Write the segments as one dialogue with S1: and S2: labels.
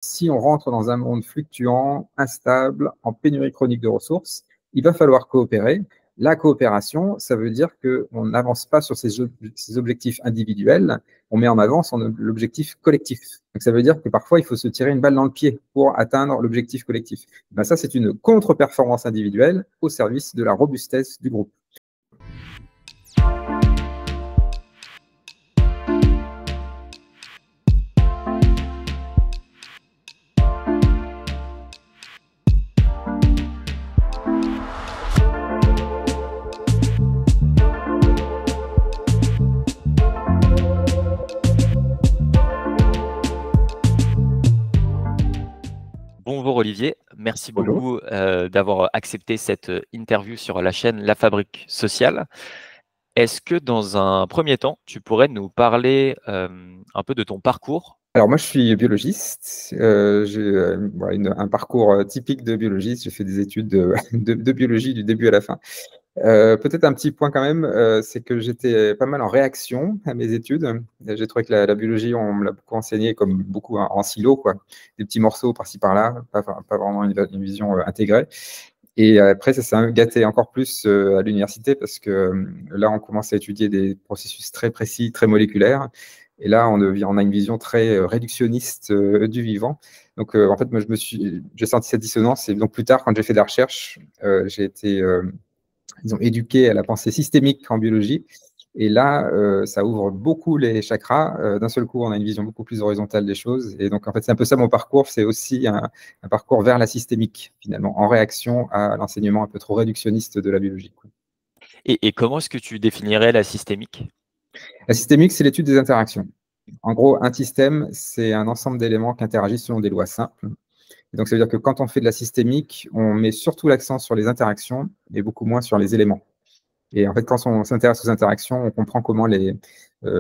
S1: Si on rentre dans un monde fluctuant, instable, en pénurie chronique de ressources, il va falloir coopérer. La coopération, ça veut dire qu'on n'avance pas sur ces objectifs individuels, on met en avant l'objectif collectif. Donc ça veut dire que parfois, il faut se tirer une balle dans le pied pour atteindre l'objectif collectif. Ben ça, c'est une contre-performance individuelle au service de la robustesse du groupe.
S2: Bonjour Olivier, merci
S1: Bonjour.
S2: beaucoup d'avoir accepté cette interview sur la chaîne La Fabrique Sociale. Est-ce que dans un premier temps, tu pourrais nous parler un peu de ton parcours?
S1: Alors moi, je suis biologiste. J'ai un parcours typique de biologiste. J'ai fait des études de biologie du début à la fin. Peut-être un petit point quand même, c'est que j'étais pas mal en réaction à mes études. J'ai trouvé que la biologie, on me l'a beaucoup enseigné comme beaucoup en silo, quoi. Des petits morceaux par-ci par-là, pas vraiment une vision intégrée. Et après, ça s'est gâté encore plus à l'université parce que là, on commence à étudier des processus très précis, très moléculaires. Et là, on a une vision très réductionniste du vivant. Donc, en fait, moi, j'ai senti cette dissonance. Et donc, plus tard, quand j'ai fait de la recherche, j'ai été ils ont éduqué à la pensée systémique en biologie. Et là, ça ouvre beaucoup les chakras. D'un seul coup, on a une vision beaucoup plus horizontale des choses. Et donc, en fait, c'est un peu ça mon parcours. C'est aussi un parcours vers la systémique, finalement, en réaction à l'enseignement un peu trop réductionniste de la biologie, quoi.
S2: Et comment est-ce que tu définirais la systémique?
S1: La systémique, c'est l'étude des interactions. En gros, un système, c'est un ensemble d'éléments qui interagissent selon des lois simples. Et donc, ça veut dire que quand on fait de la systémique, on met surtout l'accent sur les interactions et beaucoup moins sur les éléments. Et en fait, quand on s'intéresse aux interactions, on comprend comment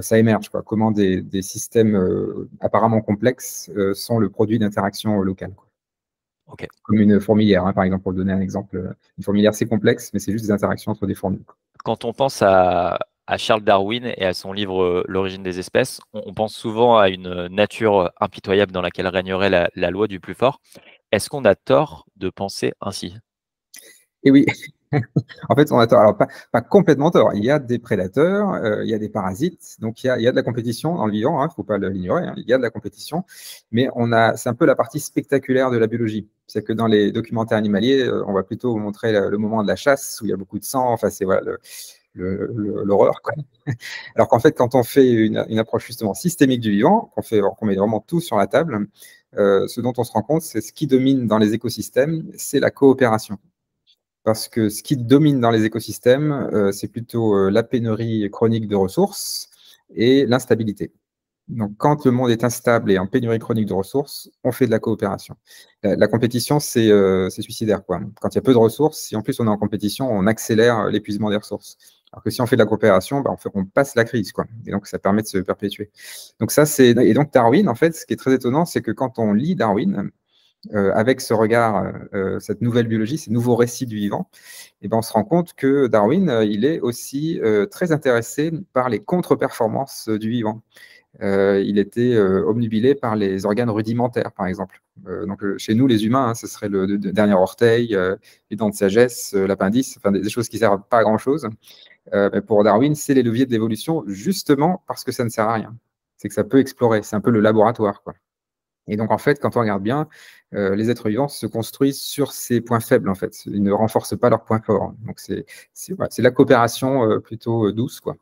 S1: ça émerge, quoi, comment des systèmes apparemment complexes sont le produit d'interactions locales, quoi.
S2: Ok.
S1: Comme une fourmilière, hein, par exemple, pour donner un exemple. Une fourmilière, c'est complexe, mais c'est juste des interactions entre des fourmis, quoi.
S2: Quand on pense à Charles Darwin et à son livre L'origine des espèces, on pense souvent à une nature impitoyable dans laquelle régnerait la loi du plus fort. Est-ce qu'on a tort de penser ainsi?
S1: Et oui, en fait, on a tort. Alors, pas complètement tort. Il y a des prédateurs, il y a des parasites, donc il y a de la compétition dans le vivant, il ne faut pas l'ignorer, hein. Il y a de la compétition, mais c'est un peu la partie spectaculaire de la biologie. C'est que dans les documentaires animaliers, on va plutôt montrer le moment de la chasse, où il y a beaucoup de sang, enfin, c'est voilà, l'horreur, quoi. Alors qu'en fait, quand on fait une approche justement systémique du vivant, qu'on met vraiment tout sur la table, ce dont on se rend compte, c'est ce qui domine dans les écosystèmes, c'est la coopération. Parce que ce qui domine dans les écosystèmes, c'est plutôt la pénurie chronique de ressources et l'instabilité. Donc, quand le monde est instable et en pénurie chronique de ressources, on fait de la coopération. La compétition, c'est suicidaire, quoi. Quand il y a peu de ressources, si en plus on est en compétition, on accélère l'épuisement des ressources. Alors que si on fait de la coopération, ben, on passe la crise, quoi. Et donc, ça permet de se perpétuer. Donc, et donc Darwin, en fait, ce qui est très étonnant, c'est que quand on lit Darwin, avec ce regard, cette nouvelle biologie, ces nouveaux récits du vivant, et ben on se rend compte que Darwin, il est aussi très intéressé par les contre-performances du vivant. Il était obnubilé par les organes rudimentaires, par exemple. Donc, chez nous, les humains, hein, ce serait le dernier orteil, les dents de sagesse, l'appendice, enfin des choses qui ne servent pas à grand-chose. Mais pour Darwin, c'est les leviers de l'évolution, justement parce que ça ne sert à rien. C'est que ça peut explorer, c'est un peu le laboratoire, quoi. Et donc, en fait, quand on regarde bien, les êtres vivants se construisent sur ces points faibles, en fait. Ils ne renforcent pas leurs points forts. Donc, voilà, c'est la coopération plutôt douce, quoi.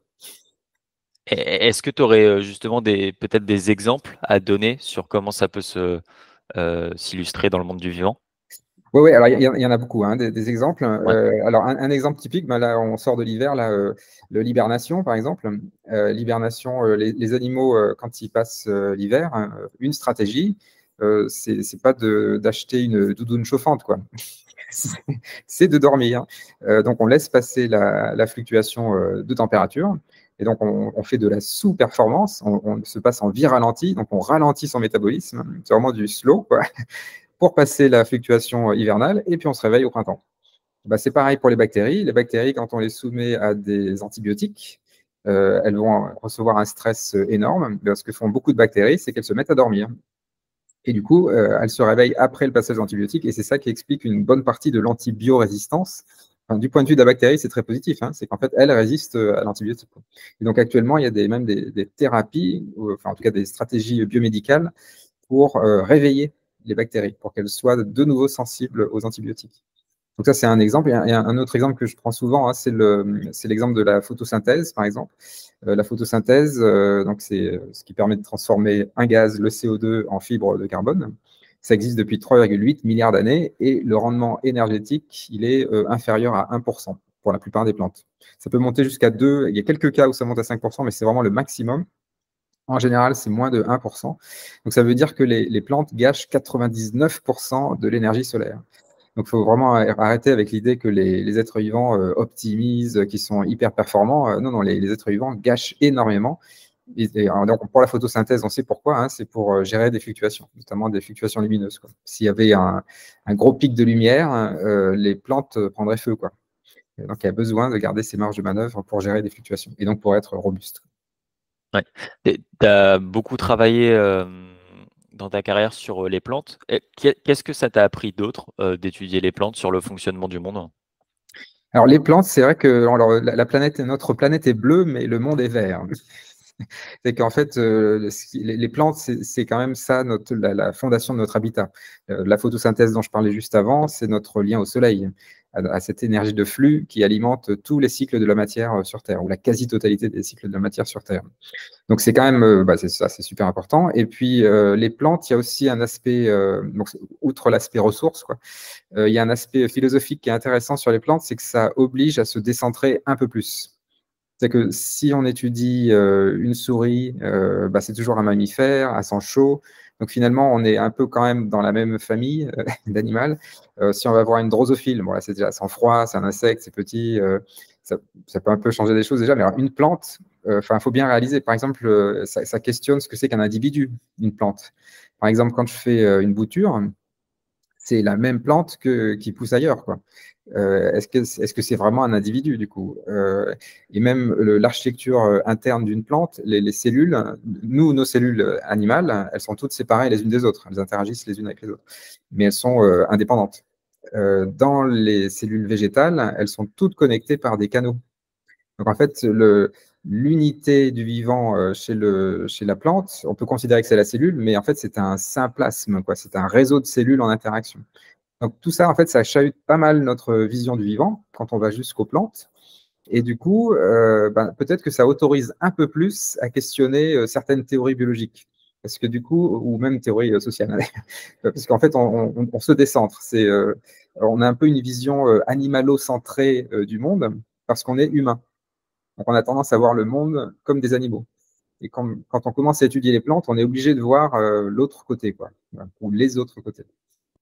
S2: Est-ce que tu aurais justement peut-être des exemples à donner sur comment ça peut s'illustrer dans le monde du vivant?
S1: Oui, oui, alors il y en a beaucoup, hein, des exemples.
S2: Ouais.
S1: Alors, un exemple typique, ben là, on sort de l'hiver, là, l'hibernation, par exemple. L'hibernation, les animaux, quand ils passent l'hiver, hein, une stratégie, c'est pas d'acheter une doudoune chauffante, quoi. C'est de dormir. Donc, on laisse passer la fluctuation de température. Et donc, on fait de la sous-performance. On se passe en vie ralentie. Donc, on ralentit son métabolisme. C'est vraiment du slow, quoi, pour passer la fluctuation hivernale. Et puis, on se réveille au printemps. Bah, c'est pareil pour les bactéries. Les bactéries, quand on les soumet à des antibiotiques, elles vont recevoir un stress énorme. Ce que font beaucoup de bactéries, c'est qu'elles se mettent à dormir. Et du coup, elle se réveille après le passage d'antibiotiques, et c'est ça qui explique une bonne partie de l'antibiorésistance. Enfin, du point de vue de la bactérie, c'est très positif, hein, c'est qu'en fait, elle résiste à l'antibiotique. Et donc actuellement, il y a même des thérapies, enfin en tout cas des stratégies biomédicales pour réveiller les bactéries, pour qu'elles soient de nouveau sensibles aux antibiotiques. Donc ça, c'est un exemple. Et un autre exemple que je prends souvent, hein, c'est l'exemple de la photosynthèse, par exemple. La photosynthèse, donc c'est ce qui permet de transformer un gaz, le CO2, en fibre de carbone. Ça existe depuis 3,8 milliards d'années et le rendement énergétique, il est inférieur à 1% pour la plupart des plantes. Ça peut monter jusqu'à 2, il y a quelques cas où ça monte à 5%, mais c'est vraiment le maximum. En général, c'est moins de 1%. Donc ça veut dire que les plantes gâchent 99% de l'énergie solaire. Donc, il faut vraiment arrêter avec l'idée que les êtres vivants optimisent, qu'ils sont hyper performants. Non, non, les êtres vivants gâchent énormément. Donc, pour la photosynthèse, on sait pourquoi, hein, c'est pour gérer des fluctuations, notamment des fluctuations lumineuses. S'il y avait un gros pic de lumière, les plantes prendraient feu, quoi. Et donc, il y a besoin de garder ces marges de manœuvre pour gérer des fluctuations et donc pour être robuste.
S2: Ouais. Tu as beaucoup travaillé dans ta carrière sur les plantes. Qu'est-ce que ça t'a appris d'autre d'étudier les plantes sur le fonctionnement du monde?
S1: Alors, les plantes, c'est vrai que alors, notre planète est bleue, mais le monde est vert. C'est qu'en fait, les plantes, c'est quand même ça, la fondation de notre habitat. La photosynthèse dont je parlais juste avant, c'est notre lien au soleil, à cette énergie de flux qui alimente tous les cycles de la matière sur Terre, ou la quasi-totalité des cycles de la matière sur Terre. Donc c'est quand même, c'est ça, c'est super important. Et puis les plantes, il y a aussi un aspect, donc, outre l'aspect ressources, quoi, il y a un aspect philosophique qui est intéressant sur les plantes, c'est que ça oblige à se décentrer un peu plus. C'est que si on étudie une souris, c'est toujours un mammifère, à sang chaud. Donc finalement, on est un peu quand même dans la même famille d'animal. Si on va voir une drosophile, bon là c'est déjà sans froid, c'est un insecte, c'est petit, ça peut un peu changer des choses déjà. Mais alors, une plante, il faut bien réaliser, par exemple, ça questionne ce que c'est qu'un individu, une plante. Par exemple, quand je fais une bouture, c'est la même plante qui pousse ailleurs, quoi. Est-ce que c'est vraiment un individu, du coup? Et même l'architecture interne d'une plante, les cellules, nos cellules animales, elles sont toutes séparées les unes des autres. Elles interagissent les unes avec les autres. Mais elles sont indépendantes. Dans les cellules végétales, elles sont toutes connectées par des canaux. Donc en fait, l'unité du vivant chez la plante, on peut considérer que c'est la cellule, mais en fait, c'est un symplasme, quoi. C'est un réseau de cellules en interaction. Donc tout ça, en fait, ça chahute pas mal notre vision du vivant quand on va jusqu'aux plantes. Et du coup, peut-être que ça autorise un peu plus à questionner certaines théories biologiques. Parce que du coup, ou même théories sociales. Parce qu'en fait, on se décentre. On a un peu une vision animalo-centrée du monde parce qu'on est humain. Donc on a tendance à voir le monde comme des animaux. Et quand on commence à étudier les plantes, on est obligé de voir l'autre côté, quoi, ou les autres côtés.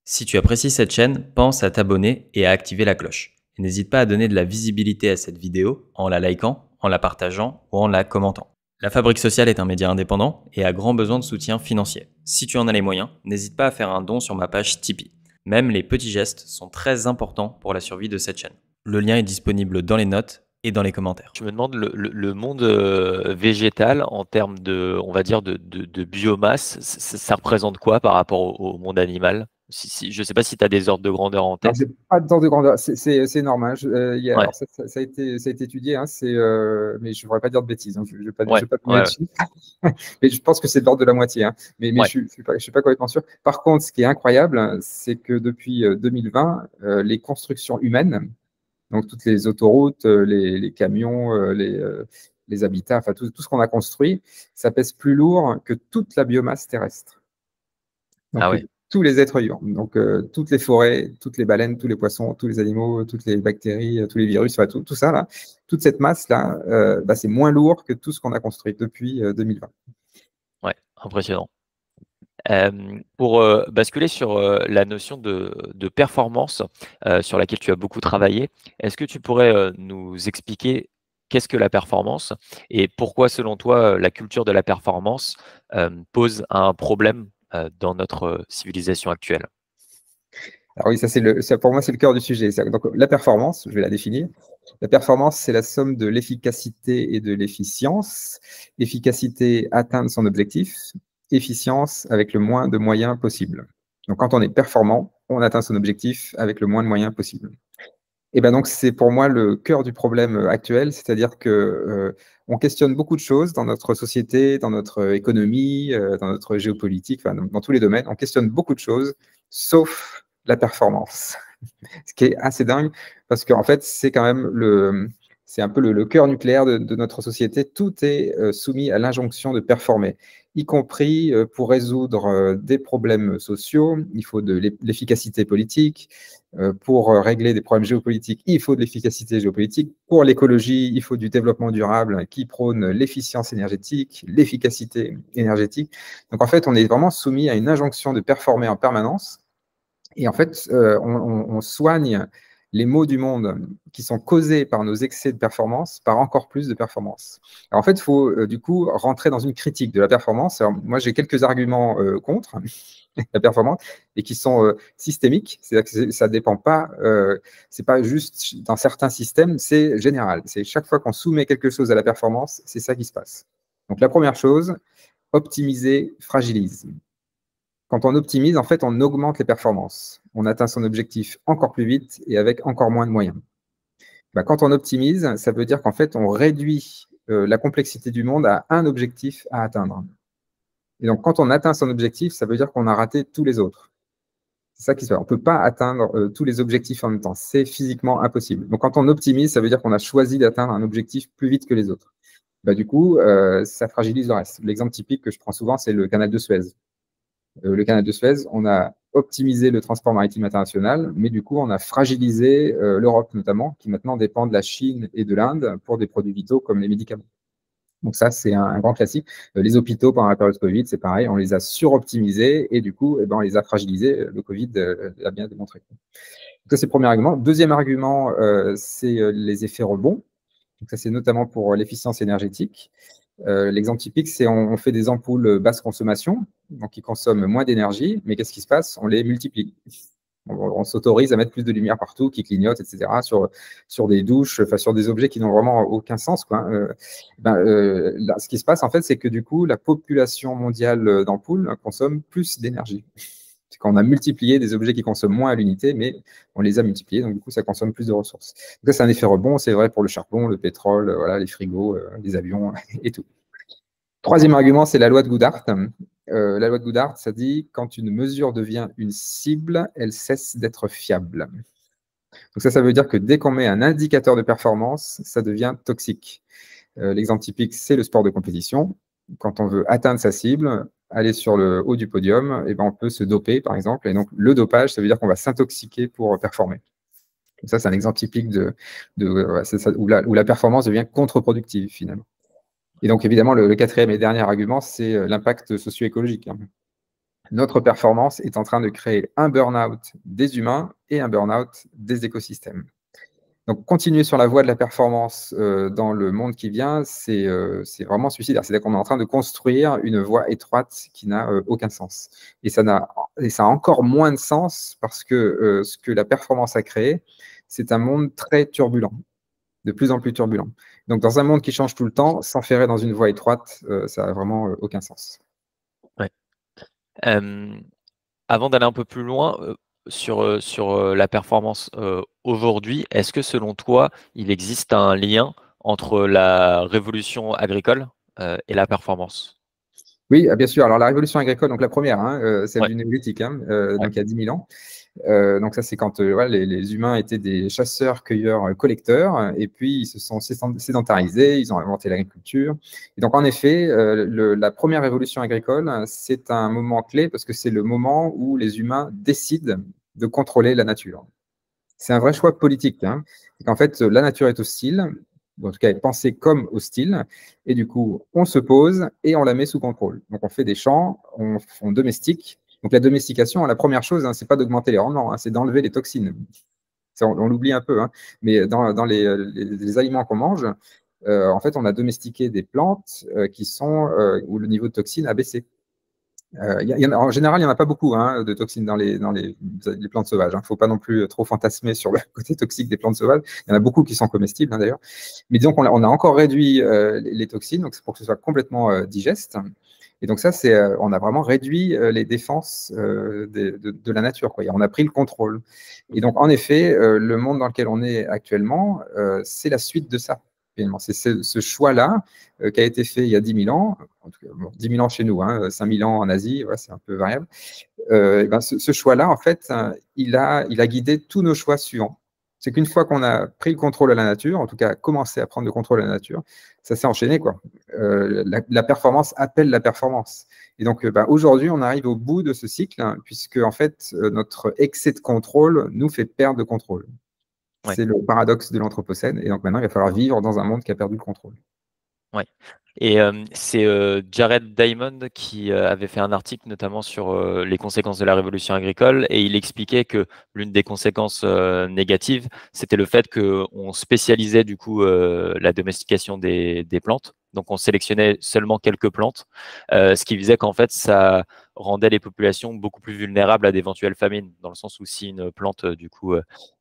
S3: Si tu apprécies cette chaîne, pense à t'abonner et à activer la cloche. Et n'hésite pas à donner de la visibilité à cette vidéo en la likant, en la partageant ou en la commentant. La Fabrique Sociale est un média indépendant et a grand besoin de soutien financier. Si tu en as les moyens, n'hésite pas à faire un don sur ma page Tipeee. Même les petits gestes sont très importants pour la survie de cette chaîne. Le lien est disponible dans les notes et dans les commentaires.
S2: Je me demande le monde végétal en termes de, on va dire, de biomasse, ça représente quoi par rapport au monde animal? Je ne sais pas si tu as des ordres de grandeur en tête.
S1: Je n'ai pas d'ordre de grandeur, c'est normal.
S2: Ouais.
S1: Alors ça a été étudié, hein, mais je ne voudrais pas dire de bêtises, hein, je ne vais pas
S2: Ouais,
S1: donner de chiffres. Mais je pense que c'est de l'ordre de la moitié, hein, mais
S2: Ouais.
S1: je ne suis pas complètement sûr. Par contre, ce qui est incroyable, c'est que depuis 2020, les constructions humaines, donc toutes les autoroutes, les camions, les habitats, enfin tout ce qu'on a construit, ça pèse plus lourd que toute la biomasse terrestre. Donc,
S2: Ah ouais.
S1: tous les êtres vivants, donc toutes les forêts, toutes les baleines, tous les poissons, tous les animaux, toutes les bactéries, tous les virus, enfin, tout ça, là, toute cette masse-là, c'est moins lourd que tout ce qu'on a construit depuis 2020.
S2: Ouais, impressionnant. Pour basculer sur la notion de performance sur laquelle tu as beaucoup travaillé, est-ce que tu pourrais nous expliquer qu'est-ce que la performance et pourquoi, selon toi, la culture de la performance pose un problème dans notre civilisation actuelle?
S1: Alors oui, ça, pour moi, c'est le cœur du sujet. Donc, la performance, je vais la définir. La performance, c'est la somme de l'efficacité et de l'efficience. L'efficacité, atteindre son objectif. efficience avec le moins de moyens possible. Donc, quand on est performant, on atteint son objectif avec le moins de moyens possible. Et ben donc, c'est pour moi le cœur du problème actuel, c'est-à-dire que on questionne beaucoup de choses dans notre société, dans notre économie, dans notre géopolitique, enfin, dans tous les domaines. On questionne beaucoup de choses, sauf la performance. Ce qui est assez dingue, parce qu'en fait, c'est quand même c'est un peu le cœur nucléaire de notre société. Tout est soumis à l'injonction de performer, y compris pour résoudre des problèmes sociaux. Il faut de l'efficacité politique. Pour régler des problèmes géopolitiques, il faut de l'efficacité géopolitique. Pour l'écologie, il faut du développement durable qui prône l'efficience énergétique, l'efficacité énergétique. Donc en fait, on est vraiment soumis à une injonction de performer en permanence. Et en fait, on soigne les maux du monde qui sont causés par nos excès de performance par encore plus de performance. Alors en fait, il faut du coup rentrer dans une critique de la performance. Alors, moi, j'ai quelques arguments contre la performance et qui sont systémiques. C'est-à-dire que ça ne dépend pas, c'est pas juste dans certains systèmes, c'est général. C'est chaque fois qu'on soumet quelque chose à la performance, c'est ça qui se passe. Donc la première chose, optimiser fragilise. Quand on optimise, en fait, on augmente les performances. On atteint son objectif encore plus vite et avec encore moins de moyens. Ben, quand on optimise, ça veut dire qu'en fait, on réduit la complexité du monde à un objectif à atteindre. Et donc, quand on atteint son objectif, ça veut dire qu'on a raté tous les autres. C'est ça qui se passe. On ne peut pas atteindre tous les objectifs en même temps. C'est physiquement impossible. Donc, quand on optimise, ça veut dire qu'on a choisi d'atteindre un objectif plus vite que les autres. Ben, du coup, ça fragilise le reste. L'exemple typique que je prends souvent, c'est le canal de Suez. Le canal de Suez, on a optimisé le transport maritime international, mais du coup, on a fragilisé l'Europe notamment, qui maintenant dépend de la Chine et de l'Inde pour des produits vitaux comme les médicaments. Donc ça, c'est un grand classique. Les hôpitaux, pendant la période Covid, c'est pareil, on les a suroptimisés et du coup, on les a fragilisés. Le Covid l'a bien démontré. Donc ça, c'est le premier argument. Deuxième argument, c'est les effets rebonds. Donc ça, c'est notamment pour l'efficience énergétique. L'exemple typique, c'est on fait des ampoules basse consommation, donc qui consomment moins d'énergie, mais qu'est-ce qui se passe? On les multiplie. On s'autorise à mettre plus de lumière partout, qui clignote, etc., sur des douches, enfin sur des objets qui n'ont vraiment aucun sens, quoi. Là, ce qui se passe, en fait, c'est que du coup, la population mondiale d'ampoules consomme plus d'énergie. C'est qu'on a multiplié des objets qui consomment moins à l'unité, mais on les a multipliés, donc du coup, ça consomme plus de ressources. Donc ça, c'est un effet rebond, c'est vrai pour le charbon, le pétrole, voilà, les frigos, les avions et tout. Troisième argument, c'est la loi de Goodhart. La loi de Goodhart, ça dit quand une mesure devient une cible, elle cesse d'être fiable. Donc ça veut dire que dès qu'on met un indicateur de performance, ça devient toxique. L'exemple typique, c'est le sport de compétition. Quand on veut atteindre sa cible, aller sur le haut du podium, et ben on peut se doper, par exemple. Et donc, le dopage, ça veut dire qu'on va s'intoxiquer pour performer. Donc ça, c'est un exemple typique où la performance devient contre-productive, finalement. Et donc, évidemment, le quatrième et dernier argument, c'est l'impact socio-écologique. Notre performance est en train de créer un burn-out des humains et un burn-out des écosystèmes. Donc, continuer sur la voie de la performance dans le monde qui vient, c'est vraiment suicidaire. C'est-à-dire qu'on est en train de construire une voie étroite qui n'a aucun sens. Et ça a encore moins de sens parce que ce que la performance a créé, c'est un monde très turbulent, de plus en plus turbulent. Donc, dans un monde qui change tout le temps, s'enferrer dans une voie étroite, ça n'a vraiment aucun sens.
S2: Ouais. Avant d'aller un peu plus loin, sur la performance aujourd'hui, est-ce que selon toi, il existe un lien entre la révolution agricole et la performance?
S1: Oui, bien sûr. Alors, la révolution agricole, donc la première, celle
S2: Ouais.
S1: du néolithique, donc il y a 10 000 ans. Donc ça, c'est quand les humains étaient des chasseurs, cueilleurs, collecteurs, et puis ils se sont sédentarisés, ils ont inventé l'agriculture. Et donc en effet, la première révolution agricole, c'est un moment clé parce que c'est le moment où les humains décident de contrôler la nature. C'est un vrai choix politique. En fait, la nature est hostile, en tout cas, elle est pensée comme hostile, et du coup, on se pose et on la met sous contrôle. Donc on fait des champs, on domestique. Donc la domestication, la première chose, c'est pas d'augmenter les rendements, c'est d'enlever les toxines. Ça, on l'oublie un peu, mais dans les aliments qu'on mange, en fait, on a domestiqué des plantes où le niveau de toxines a baissé. En général, il n'y en a pas beaucoup de toxines dans les plantes sauvages. Il ne faut pas non plus trop fantasmer sur le côté toxique des plantes sauvages. Il y en a beaucoup qui sont comestibles d'ailleurs. Mais disons qu'on a encore réduit les toxines donc pour que ce soit complètement digeste. Et donc ça, on a vraiment réduit les défenses de la nature, quoi. On a pris le contrôle. Et donc, en effet, le monde dans lequel on est actuellement, c'est la suite de ça. C'est ce choix-là qui a été fait il y a 10 000 ans, en tout cas, bon, 10 000 ans chez nous, 5 000 ans en Asie, ouais, c'est un peu variable. Ce choix-là, en fait, il a guidé tous nos choix suivants. C'est qu'une fois qu'on a pris le contrôle de la nature, en tout cas commencé à prendre le contrôle de la nature, ça s'est enchaîné, quoi. La performance appelle la performance. Et donc, aujourd'hui, on arrive au bout de ce cycle, hein, puisque en fait, notre excès de contrôle nous fait perdre le contrôle.
S2: Ouais.
S1: C'est le paradoxe de l'anthropocène. Et donc maintenant, il va falloir vivre dans un monde qui a perdu le contrôle.
S2: Ouais. Et c'est Jared Diamond qui avait fait un article notamment sur les conséquences de la révolution agricole, et il expliquait que l'une des conséquences négatives, c'était le fait qu'on spécialisait du coup la domestication des plantes. Donc on sélectionnait seulement quelques plantes, ce qui faisait qu'en fait ça rendait les populations beaucoup plus vulnérables à d'éventuelles famines, dans le sens où si une plante du coup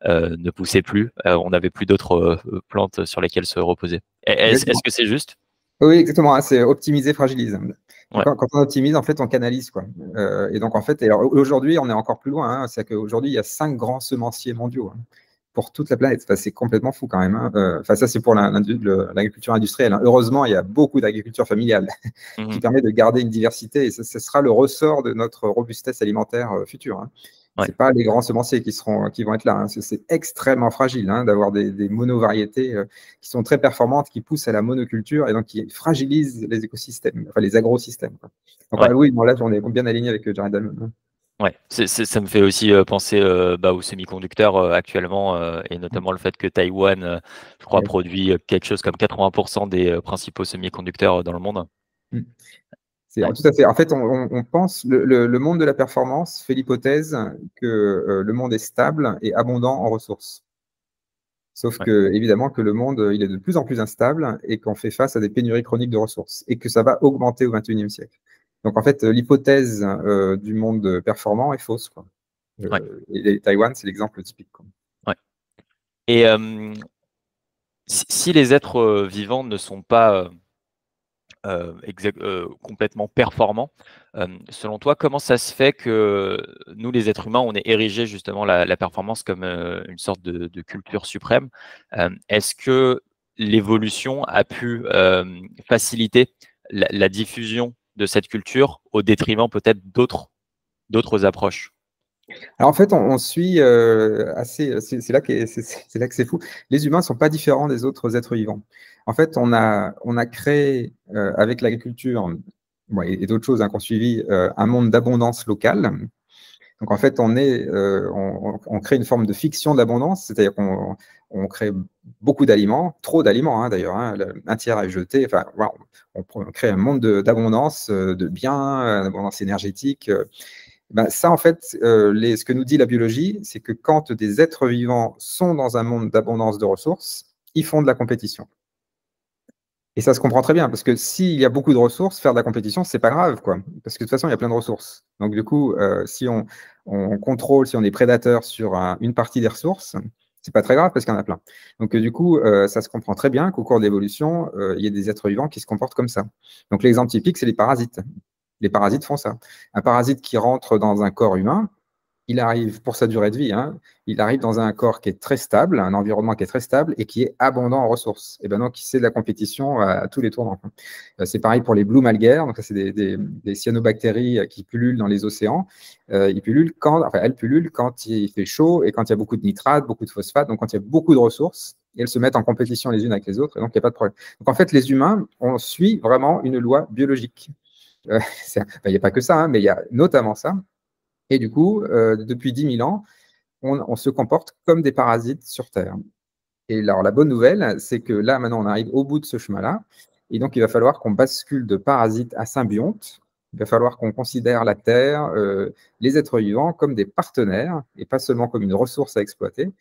S2: ne poussait plus, on n'avait plus d'autres plantes sur lesquelles se reposer. Est-ce que c'est juste?
S1: Oui, exactement. C'est optimiser, fragilise.
S2: Ouais.
S1: Quand on optimise, en fait, on canalise, quoi. Et donc, en fait, alors, aujourd'hui, on est encore plus loin, hein. C'est qu'aujourd'hui, il y a 5 grands semenciers mondiaux, hein, pour toute la planète. Enfin, c'est complètement fou quand même, hein. Ça, c'est pour l'agriculture industrielle, hein. Heureusement, il y a beaucoup d'agriculture familiale qui permet de garder une diversité. Et ce sera le ressort de notre robustesse alimentaire future, hein.
S2: Ouais.
S1: C'est pas les grands semenciers qui vont être là, hein. C'est extrêmement fragile, hein, d'avoir des monovariétés qui sont très performantes, qui poussent à la monoculture et donc qui fragilisent les écosystèmes, enfin les agrosystèmes, quoi. Donc
S2: Ouais.
S1: oui, bon, là on est bien aligné avec Jared Diamond, hein.
S2: Ouais, ça me fait aussi penser aux semi-conducteurs actuellement, et notamment le fait que Taïwan, je crois, produit quelque chose comme 80% des principaux semi-conducteurs dans le monde.
S1: Ouais. Tout à fait. En fait, on pense, le monde de la performance fait l'hypothèse que le monde est stable et abondant en ressources. Sauf que, évidemment, que le monde, il est de plus en plus instable et qu'on fait face à des pénuries chroniques de ressources et que ça va augmenter au XXIe siècle. Donc, en fait, l'hypothèse du monde performant est fausse, quoi. Et Taïwan, c'est l'exemple typique, quoi.
S2: Ouais. Et si les êtres vivants ne sont pas complètement performants, selon toi, comment ça se fait que nous, les êtres humains, on ait érigé justement la performance comme une sorte de culture suprême? Est-ce que l'évolution a pu faciliter la diffusion de cette culture au détriment peut-être d'autres approches?
S1: Alors en fait, on suit c'est là que c'est fou. Les humains ne sont pas différents des autres êtres vivants. En fait, on a créé avec l'agriculture et d'autres choses, hein, qu'on suivi un monde d'abondance locale. Donc en fait, on crée une forme de fiction d'abondance, c'est-à-dire qu'on crée beaucoup d'aliments, trop d'aliments, hein, d'ailleurs, hein, un tiers est jeté. Enfin, voilà, on crée un monde d'abondance, de biens, d'abondance énergétique. Ça, en fait, ce que nous dit la biologie, c'est que quand des êtres vivants sont dans un monde d'abondance de ressources, ils font de la compétition. Et ça se comprend très bien, parce que s'il y a beaucoup de ressources, faire de la compétition, c'est pas grave, quoi. Parce que de toute façon, il y a plein de ressources. Donc, du coup, si on contrôle, si on est prédateur sur une partie des ressources, c'est pas très grave parce qu'il y en a plein. Donc, du coup, ça se comprend très bien qu'au cours de l'évolution, il y a des êtres vivants qui se comportent comme ça. Donc, l'exemple typique, c'est les parasites. Les parasites font ça. Un parasite qui rentre dans un corps humain, il arrive, pour sa durée de vie, hein, il arrive dans un corps qui est très stable, un environnement qui est très stable et qui est abondant en ressources. Et ben donc, c'est de la compétition à tous les tournants. C'est pareil pour les bloom algae, donc c'est des cyanobactéries qui pullulent dans les océans. Elles pullulent quand il fait chaud et quand il y a beaucoup de nitrates, beaucoup de phosphate, donc quand il y a beaucoup de ressources, et elles se mettent en compétition les unes avec les autres, et donc il n'y a pas de problème. Donc en fait, les humains, on suit vraiment une loi biologique. Il n'y a pas que ça, hein, mais il y a notamment ça. Et du coup, depuis 10 000 ans, on se comporte comme des parasites sur Terre. Et alors, la bonne nouvelle, c'est que là, maintenant, on arrive au bout de ce chemin-là. Et donc, il va falloir qu'on bascule de parasites à symbiontes. Il va falloir qu'on considère la Terre, les êtres vivants, comme des partenaires et pas seulement comme une ressource à exploiter.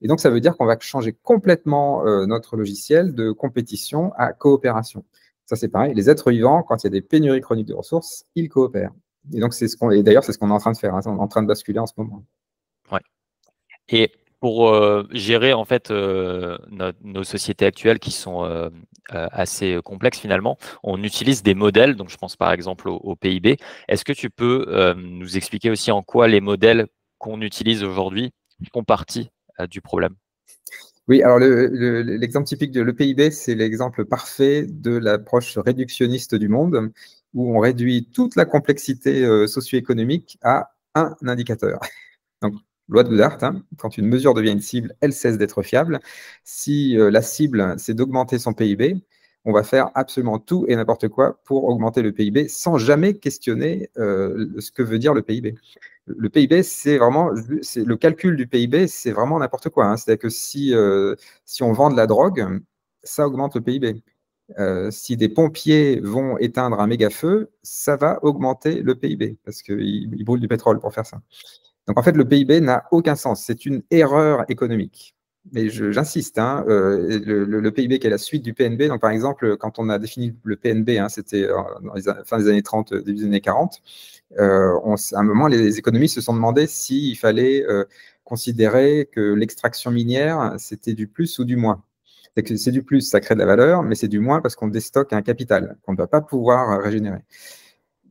S1: Et donc, ça veut dire qu'on va changer complètement notre logiciel de compétition à coopération. Ça, c'est pareil. Les êtres vivants, quand il y a des pénuries chroniques de ressources, ils coopèrent. Et donc, et d'ailleurs, c'est ce qu'on est en train de faire, hein. On est en train de basculer en ce moment.
S2: Ouais. Et pour gérer en fait nos sociétés actuelles qui sont assez complexes finalement, on utilise des modèles. Donc, je pense par exemple au PIB. Est-ce que tu peux nous expliquer aussi en quoi les modèles qu'on utilise aujourd'hui font partie du problème?
S1: Oui, alors l'exemple typique de le PIB, c'est l'exemple parfait de l'approche réductionniste du monde, où on réduit toute la complexité socio-économique à un indicateur. Donc, loi de Goodhart, hein, quand une mesure devient une cible, elle cesse d'être fiable. Si la cible, c'est d'augmenter son PIB, on va faire absolument tout et n'importe quoi pour augmenter le PIB sans jamais questionner ce que veut dire le PIB. Le PIB, c'est vraiment, le calcul du PIB, c'est vraiment n'importe quoi, hein. C'est-à-dire que si on vend de la drogue, ça augmente le PIB. Si des pompiers vont éteindre un méga-feu, ça va augmenter le PIB parce qu'ils brûlent du pétrole pour faire ça. Donc en fait, le PIB n'a aucun sens. C'est une erreur économique. Mais j'insiste, hein, le PIB qui est la suite du PNB, donc par exemple, quand on a défini le PNB, hein, c'était dans les fin des années 30, début des années 40, à un moment, les économistes se sont demandé s'il fallait considérer que l'extraction minière, c'était du plus ou du moins. C'est du plus, ça crée de la valeur, mais c'est du moins parce qu'on déstocke un capital qu'on ne va pas pouvoir régénérer.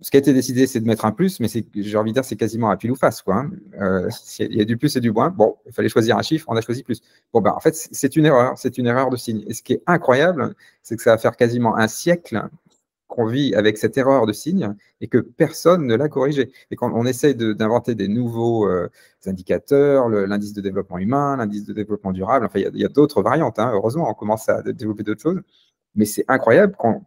S1: Ce qui a été décidé, c'est de mettre un plus, mais j'ai envie de dire, c'est quasiment à pile ou face, quoi, hein. Il y a du plus et du moins. Bon, il fallait choisir un chiffre, on a choisi plus. Bon, ben, en fait, c'est une erreur de signe. Et ce qui est incroyable, c'est que ça va faire quasiment un siècle qu'on vit avec cette erreur de signe et que personne ne l'a corrigée. Et quand on essaye d'inventer des nouveaux indicateurs, l'indice de développement humain, l'indice de développement durable, enfin, il y a d'autres variantes, hein. Heureusement, on commence à développer d'autres choses. Mais c'est incroyable qu'on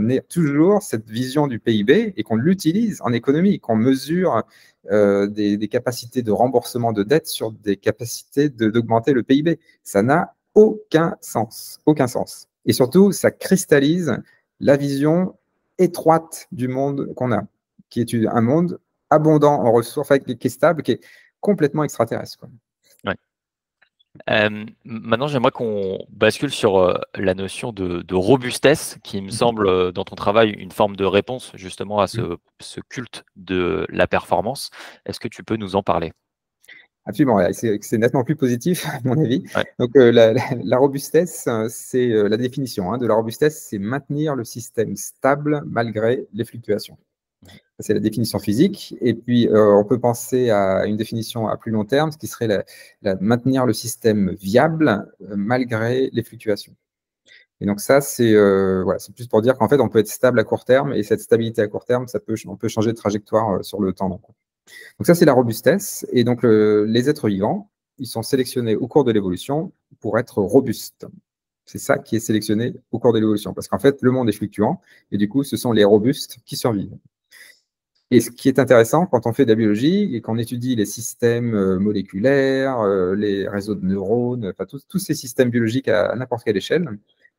S1: ait toujours cette vision du PIB et qu'on l'utilise en économie, qu'on mesure des capacités de remboursement de dettes sur des capacités d'augmenter le PIB. Ça n'a aucun sens, aucun sens. Et surtout, ça cristallise la vision étroite du monde qu'on a, qui est un monde abondant en ressources, qui est stable, qui est complètement extraterrestre, quoi.
S2: Ouais. Maintenant, j'aimerais qu'on bascule sur la notion de robustesse, qui me semble, dans ton travail, une forme de réponse justement à ce culte de la performance. Est-ce que tu peux nous en parler?
S1: Absolument, c'est nettement plus positif, à mon avis.
S2: Ouais.
S1: Donc, la robustesse, c'est la définition de la robustesse, c'est maintenir le système stable malgré les fluctuations. C'est la définition physique. Et puis, on peut penser à une définition à plus long terme, ce qui serait maintenir le système viable malgré les fluctuations. Et donc ça, c'est plus pour dire qu'en fait, on peut être stable à court terme, et cette stabilité à court terme, on peut changer de trajectoire sur le temps. Donc ça, c'est la robustesse. Et donc, les êtres vivants, ils sont sélectionnés au cours de l'évolution pour être robustes. C'est ça qui est sélectionné au cours de l'évolution. Parce qu'en fait, le monde est fluctuant, et du coup, ce sont les robustes qui survivent. Et ce qui est intéressant quand on fait de la biologie et qu'on étudie les systèmes moléculaires, les réseaux de neurones, enfin tous ces systèmes biologiques à n'importe quelle échelle,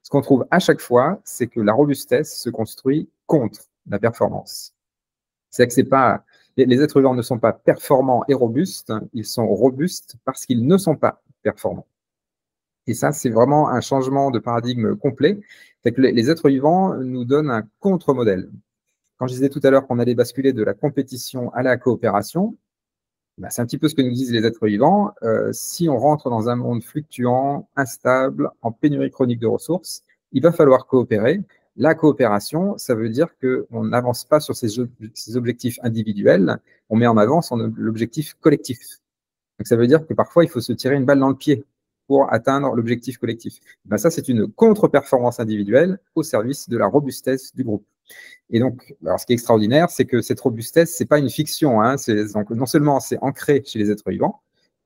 S1: ce qu'on trouve à chaque fois, c'est que la robustesse se construit contre la performance. C'est-à-dire que c'est pas, les êtres vivants ne sont pas performants et robustes, ils sont robustes parce qu'ils ne sont pas performants. Et ça, c'est vraiment un changement de paradigme complet. C'est que les êtres vivants nous donnent un contre-modèle. Quand je disais tout à l'heure qu'on allait basculer de la compétition à la coopération, ben, c'est un petit peu ce que nous disent les êtres vivants. Si on rentre dans un monde fluctuant, instable, en pénurie chronique de ressources, il va falloir coopérer. La coopération, ça veut dire qu'on n'avance pas sur ces objectifs individuels, on met en avant l'objectif collectif. Donc ça veut dire que parfois, il faut se tirer une balle dans le pied pour atteindre l'objectif collectif. Ben, ça, c'est une contre-performance individuelle au service de la robustesse du groupe. Et donc, alors ce qui est extraordinaire, c'est que cette robustesse, c'est pas une fiction, hein. Donc, non seulement c'est ancré chez les êtres vivants,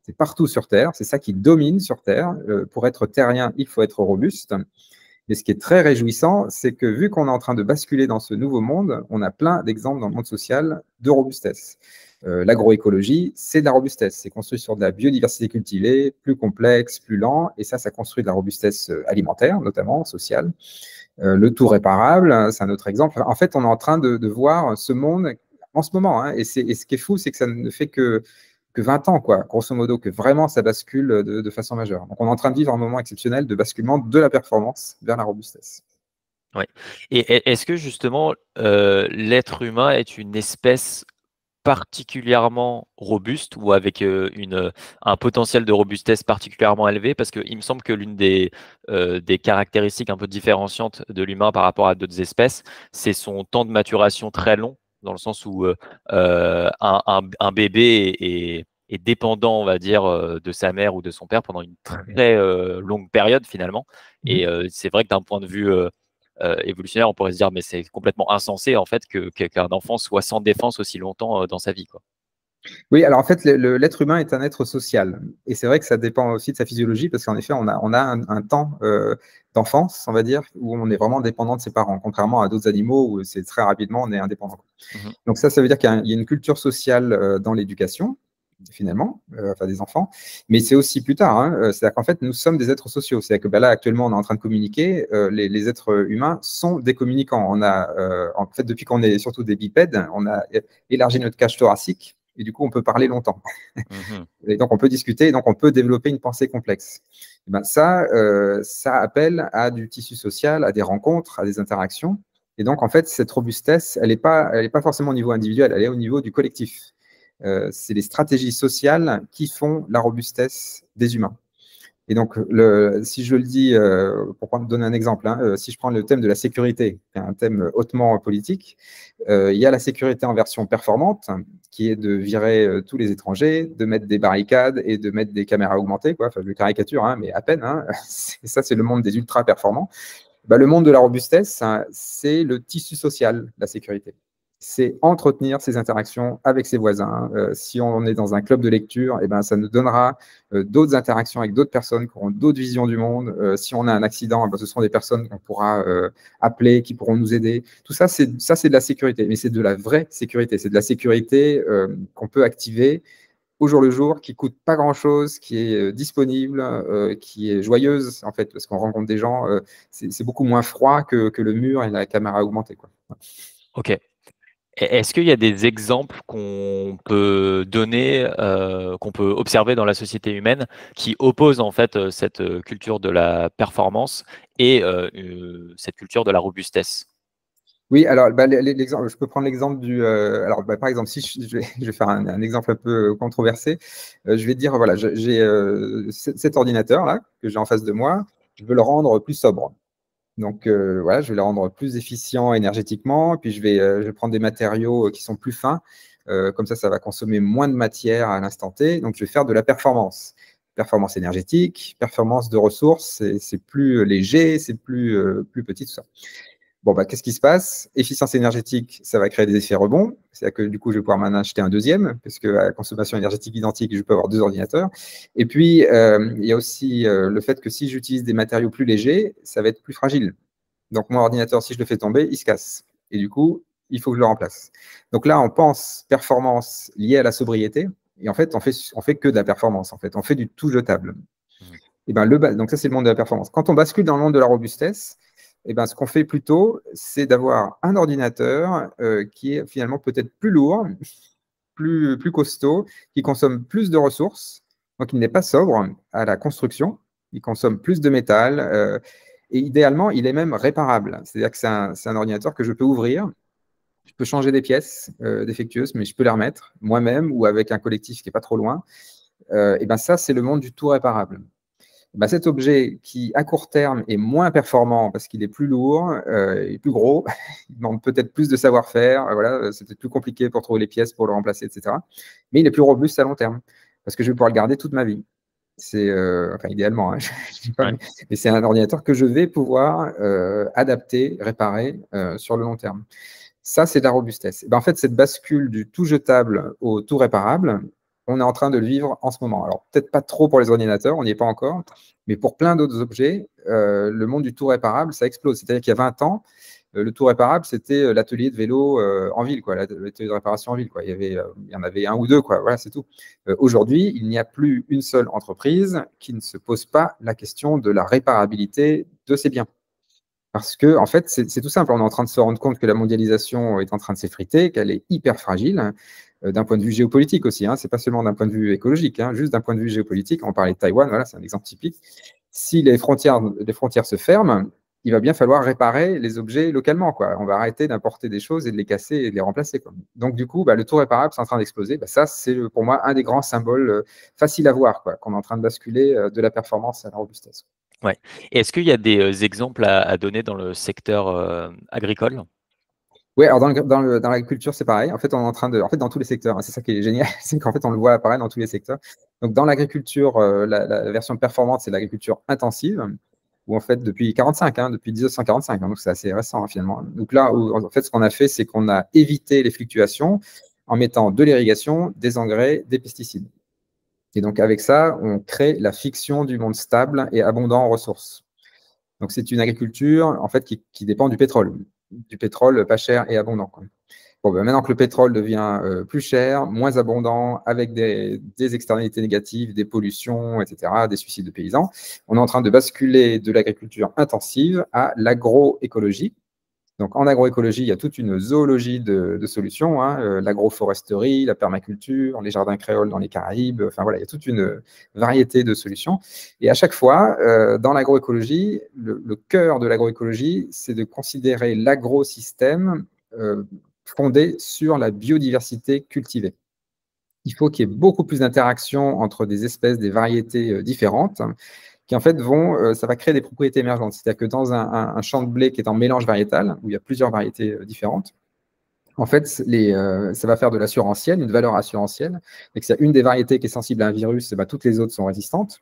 S1: c'est partout sur Terre, c'est ça qui domine sur Terre. Pour être terrien, il faut être robuste. Et ce qui est très réjouissant, c'est que vu qu'on est en train de basculer dans ce nouveau monde, on a plein d'exemples dans le monde social de robustesse. L'agroécologie, c'est de la robustesse. C'est construit sur de la biodiversité cultivée, plus complexe, plus lent, et ça construit de la robustesse alimentaire, notamment sociale. Le tout réparable, c'est un autre exemple. En fait, on est en train de voir ce monde en ce moment, hein, et ce qui est fou, c'est que ça ne fait que 20 ans, quoi, grosso modo, que vraiment ça bascule de façon majeure. Donc, on est en train de vivre un moment exceptionnel de basculement de la performance vers la robustesse.
S2: Oui. Et est-ce que justement, l'être humain est une espèce particulièrement robustes ou avec un potentiel de robustesse particulièrement élevé? Parce qu'il me semble que l'une des caractéristiques un peu différenciantes de l'humain par rapport à d'autres espèces, c'est son temps de maturation très long, dans le sens où un bébé est dépendant, on va dire, de sa mère ou de son père pendant une très longue période finalement. Et c'est vrai que d'un point de vue évolutionnaire, on pourrait se dire mais c'est complètement insensé en fait qu'un enfant soit sans défense aussi longtemps dans sa vie, quoi.
S1: Oui, alors en fait, l'être humain est un être social. Et c'est vrai que ça dépend aussi de sa physiologie, parce qu'en effet, on a un temps d'enfance, on va dire, où on est vraiment dépendant de ses parents, contrairement à d'autres animaux où c'est très rapidement, on est indépendant. Donc ça veut dire qu'il y a une culture sociale dans l'éducation, finalement, enfin des enfants, mais c'est aussi plus tard. C'est-à-dire qu'en fait, nous sommes des êtres sociaux. C'est-à-dire que là, actuellement, on est en train de communiquer. Les êtres humains sont des communicants. En fait, depuis qu'on est surtout des bipèdes, on a élargi notre cage thoracique. Et du coup, on peut parler longtemps. Et donc, on peut discuter, et donc on peut développer une pensée complexe. Et ben ça appelle à du tissu social, à des rencontres, à des interactions. Et donc, en fait, cette robustesse, elle n'est pas forcément au niveau individuel, elle est au niveau du collectif. C'est les stratégies sociales qui font la robustesse des humains. Et donc, si je le dis, pour donner un exemple, si je prends le thème de la sécurité, qui est un thème hautement politique, il y a la sécurité en version performante, qui est de virer tous les étrangers, de mettre des barricades et de mettre des caméras augmentées, quoi. Enfin, je caricature, mais à peine. Ça, c'est le monde des ultra performants. Le monde de la robustesse, c'est le tissu social, la sécurité. C'est entretenir ces interactions avec ses voisins. Si on est dans un club de lecture, ça nous donnera d'autres interactions avec d'autres personnes qui auront d'autres visions du monde. Si on a un accident, ce seront des personnes qu'on pourra appeler, qui pourront nous aider. Tout ça, c'est de la sécurité, mais c'est de la vraie sécurité. C'est de la sécurité qu'on peut activer au jour le jour, qui coûte pas grand-chose, qui est disponible, qui est joyeuse, en fait, parce qu'on rencontre des gens. C'est beaucoup moins froid que le mur et la caméra augmentée, quoi.
S2: Ok. Est-ce qu'il y a des exemples qu'on peut donner, qu'on peut observer dans la société humaine qui opposent en fait cette culture de la performance et cette culture de la robustesse?
S1: Oui, alors je peux prendre l'exemple par exemple, si je vais faire un exemple un peu controversé, je vais dire, voilà, j'ai cet ordinateur-là que j'ai en face de moi, je veux le rendre plus sobre. Donc voilà, je vais le rendre plus efficient énergétiquement, puis je vais prendre des matériaux qui sont plus fins, comme ça va consommer moins de matière à l'instant T, donc je vais faire de la performance. Performance énergétique, performance de ressources, c'est plus léger, c'est plus petit, tout ça. Bon, qu'est-ce qui se passe? Efficience énergétique, ça va créer des effets rebonds. C'est-à-dire que du coup, je vais pouvoir m'en acheter un deuxième, parce qu'à consommation énergétique identique, je peux avoir deux ordinateurs. Et puis, il y a aussi le fait que si j'utilise des matériaux plus légers, ça va être plus fragile. Donc, mon ordinateur, si je le fais tomber, il se casse. Et du coup, il faut que je le remplace. Donc là, on pense performance liée à la sobriété. Et en fait, on fait que de la performance. En fait, on fait du tout jetable. Et donc ça, c'est le monde de la performance. Quand on bascule dans le monde de la robustesse, ce qu'on fait plutôt, c'est d'avoir un ordinateur qui est finalement peut-être plus lourd, plus costaud, qui consomme plus de ressources, donc il n'est pas sobre à la construction, il consomme plus de métal, et idéalement, il est même réparable. C'est-à-dire que c'est un ordinateur que je peux ouvrir, je peux changer des pièces défectueuses, mais je peux les remettre moi-même ou avec un collectif qui n'est pas trop loin. Ça, c'est le monde du tout réparable. Cet objet qui, à court terme, est moins performant parce qu'il est plus lourd, et plus gros, il demande peut-être plus de savoir-faire, voilà, c'est peut-être plus compliqué pour trouver les pièces pour le remplacer, etc. Mais il est plus robuste à long terme parce que je vais pouvoir le garder toute ma vie. C'est, idéalement, je dis pas, mais c'est un ordinateur que je vais pouvoir adapter, réparer sur le long terme. Ça, c'est de la robustesse. En fait, cette bascule du tout jetable au tout réparable, on est en train de le vivre en ce moment. Alors, peut-être pas trop pour les ordinateurs, on n'y est pas encore, mais pour plein d'autres objets, le monde du tout réparable, ça explose. C'est-à-dire qu'il y a 20 ans, le tout réparable, c'était l'atelier de vélo en ville, quoi, l'atelier de réparation en ville, quoi. Il y en avait un ou deux, quoi. Voilà, c'est tout. Aujourd'hui, il n'y a plus une seule entreprise qui ne se pose pas la question de la réparabilité de ses biens. Parce que, en fait, c'est tout simple. On est en train de se rendre compte que la mondialisation est en train de s'effriter, qu'elle est hyper fragile, d'un point de vue géopolitique aussi. C'est pas seulement d'un point de vue écologique, juste d'un point de vue géopolitique. On parlait de Taïwan, voilà, c'est un exemple typique. Si les frontières se ferment, il va bien falloir réparer les objets localement, quoi. On va arrêter d'importer des choses et de les casser et de les remplacer, quoi. Donc, du coup, le tout réparable, c'est en train d'exploser. Ça, c'est pour moi un des grands symboles faciles à voir, quoi, qu'on est en train de basculer de la performance à la robustesse.
S2: Ouais. Et est-ce qu'il y a des exemples à donner dans le secteur agricole?
S1: Oui, alors dans l'agriculture, c'est pareil. En fait, on est en train en fait, dans tous les secteurs, hein, c'est ça qui est génial, c'est qu'en fait, on le voit apparaître dans tous les secteurs. Donc, dans l'agriculture, la version performante, c'est l'agriculture intensive, où en fait, depuis 45, depuis 1945, donc c'est assez récent, finalement. Donc là, en fait, ce qu'on a fait, c'est qu'on a évité les fluctuations en mettant de l'irrigation, des engrais, des pesticides. Et donc, avec ça, on crée la fiction du monde stable et abondant en ressources. Donc, c'est une agriculture, en fait, qui dépend du pétrole pas cher et abondant, quoi. Bon, maintenant que le pétrole devient plus cher, moins abondant, avec des externalités négatives, des pollutions, etc., des suicides de paysans, on est en train de basculer de l'agriculture intensive à l'agroécologie. Donc, en agroécologie, il y a toute une zoologie de solutions, l'agroforesterie, la permaculture, les jardins créoles dans les Caraïbes, enfin voilà, il y a toute une variété de solutions. Et à chaque fois, dans l'agroécologie, le cœur de l'agroécologie, c'est de considérer l'agrosystème fondé sur la biodiversité cultivée. Il faut qu'il y ait beaucoup plus d'interactions entre des espèces, des variétés différentes, qui en fait ça va créer des propriétés émergentes. C'est-à-dire que dans un champ de blé qui est en mélange variétal, où il y a plusieurs variétés différentes, en fait, ça va faire de l'assurantiel, une valeur assurantielle. Et que s'il y a une des variétés qui est sensible à un virus, toutes les autres sont résistantes.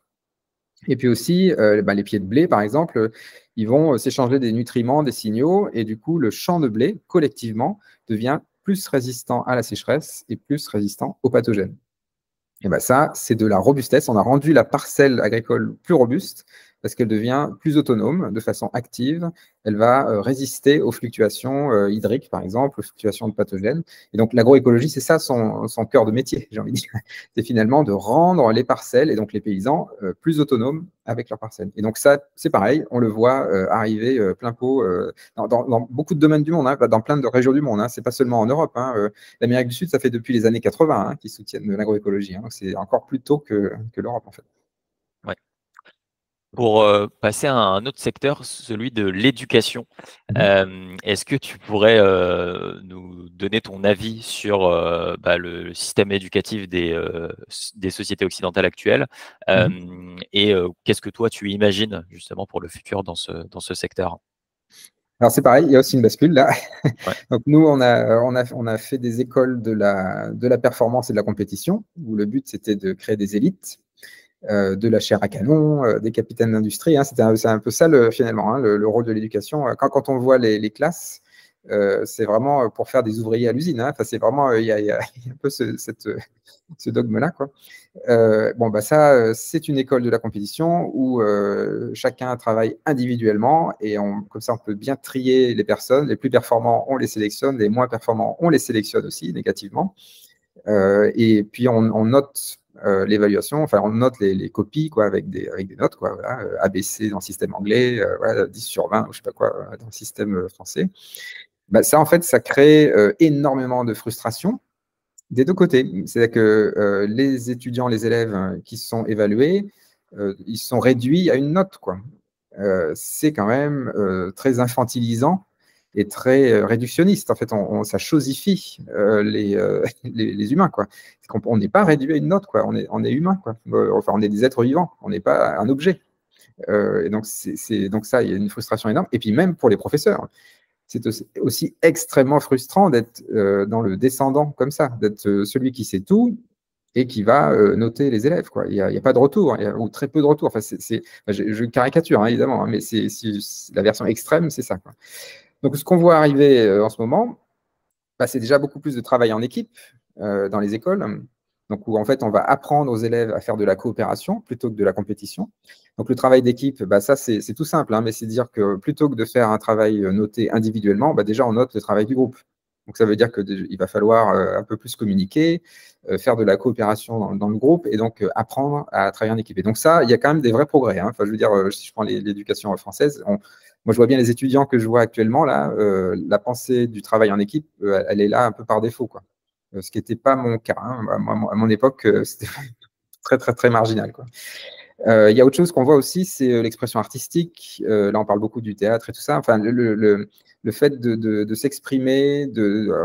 S1: Et puis aussi, les pieds de blé, par exemple, ils vont s'échanger des nutriments, des signaux, et du coup, le champ de blé, collectivement, devient plus résistant à la sécheresse et plus résistant aux pathogènes. Et ça, c'est de la robustesse. On a rendu la parcelle agricole plus robuste parce qu'elle devient plus autonome de façon active. Elle va résister aux fluctuations hydriques, par exemple, aux fluctuations de pathogènes. Et donc, l'agroécologie, c'est ça son cœur de métier, j'ai envie de dire. C'est finalement de rendre les parcelles et donc les paysans plus autonomes avec leurs parcelles. Et donc, ça, c'est pareil, on le voit arriver plein pot dans beaucoup de domaines du monde, dans plein de régions du monde. C'est pas seulement en Europe. L'Amérique du Sud, ça fait depuis les années 80 qu'ils soutiennent l'agroécologie. C'est encore plus tôt que l'Europe, en fait.
S2: Ouais. Pour passer à un autre secteur, celui de l'éducation, est-ce que tu pourrais nous donner ton avis sur le système éducatif des sociétés occidentales actuelles et qu'est-ce que toi tu imagines justement pour le futur dans ce secteur?
S1: Alors c'est pareil, il y a aussi une bascule là.
S2: Ouais.
S1: Donc nous, on a fait des écoles de la performance et de la compétition, où le but c'était de créer des élites. De la chair à canon, des capitaines d'industrie. C'est un peu ça, finalement, le rôle de l'éducation. Quand on voit les classes, c'est vraiment pour faire des ouvriers à l'usine. C'est vraiment, il y a un peu ce dogme-là, quoi. Ça, c'est une école de la compétition où chacun travaille individuellement et comme ça, on peut bien trier les personnes. Les plus performants, on les sélectionne. Les moins performants, on les sélectionne aussi négativement. Et puis, on note l'évaluation, enfin, on note les copies avec des notes, voilà, ABC dans le système anglais, voilà, 10 sur 20, ou je sais pas quoi, dans le système français. Ça, en fait, ça crée énormément de frustration des deux côtés. C'est-à-dire que les étudiants, les élèves qui sont évalués, ils sont réduits à une note, quoi. C'est quand même très infantilisant et très réductionniste. En fait, ça chosifie les humains, quoi. On n'est pas réduit à une note, quoi. On est humain, quoi. Enfin, on est des êtres vivants. On n'est pas un objet. Et donc, donc ça, il y a une frustration énorme. Et puis même pour les professeurs, c'est aussi extrêmement frustrant d'être dans le descendant comme ça, d'être celui qui sait tout et qui va noter les élèves, quoi. Il n'y a pas de retour, ou très peu de retour. Enfin, je caricature, évidemment, mais c'est la version extrême, c'est ça, quoi. Donc, ce qu'on voit arriver en ce moment, c'est déjà beaucoup plus de travail en équipe dans les écoles, donc où en fait, on va apprendre aux élèves à faire de la coopération plutôt que de la compétition. Donc, le travail d'équipe, ça, c'est tout simple, mais c'est dire que plutôt que de faire un travail noté individuellement, déjà, on note le travail du groupe. Donc, ça veut dire qu'il va falloir un peu plus communiquer, faire de la coopération dans le groupe et donc apprendre à travailler en équipe. Et donc, ça, il y a quand même des vrais progrès. Enfin, je veux dire, si je prends l'éducation française, moi, je vois bien les étudiants que je vois actuellement, là, la pensée du travail en équipe, elle est là un peu par défaut, quoi. Ce qui n'était pas mon cas. Moi, à mon époque, c'était très, très, très marginal, quoi. Il y a autre chose qu'on voit aussi, c'est l'expression artistique. Là, on parle beaucoup du théâtre et tout ça. Enfin, le fait de s'exprimer,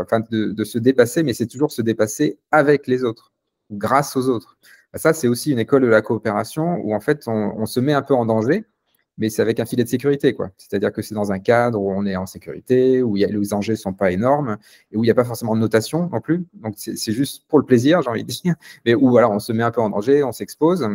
S1: enfin, de se dépasser, mais c'est toujours se dépasser avec les autres, grâce aux autres. Ça, c'est aussi une école de la coopération où en fait, on se met un peu en danger, mais c'est avec un filet de sécurité, quoi. C'est-à-dire que c'est dans un cadre où on est en sécurité, où les enjeux ne sont pas énormes, et où il n'y a pas forcément de notation non plus. Donc, c'est juste pour le plaisir, j'ai envie de dire, mais où voilà, on se met un peu en danger, on s'expose.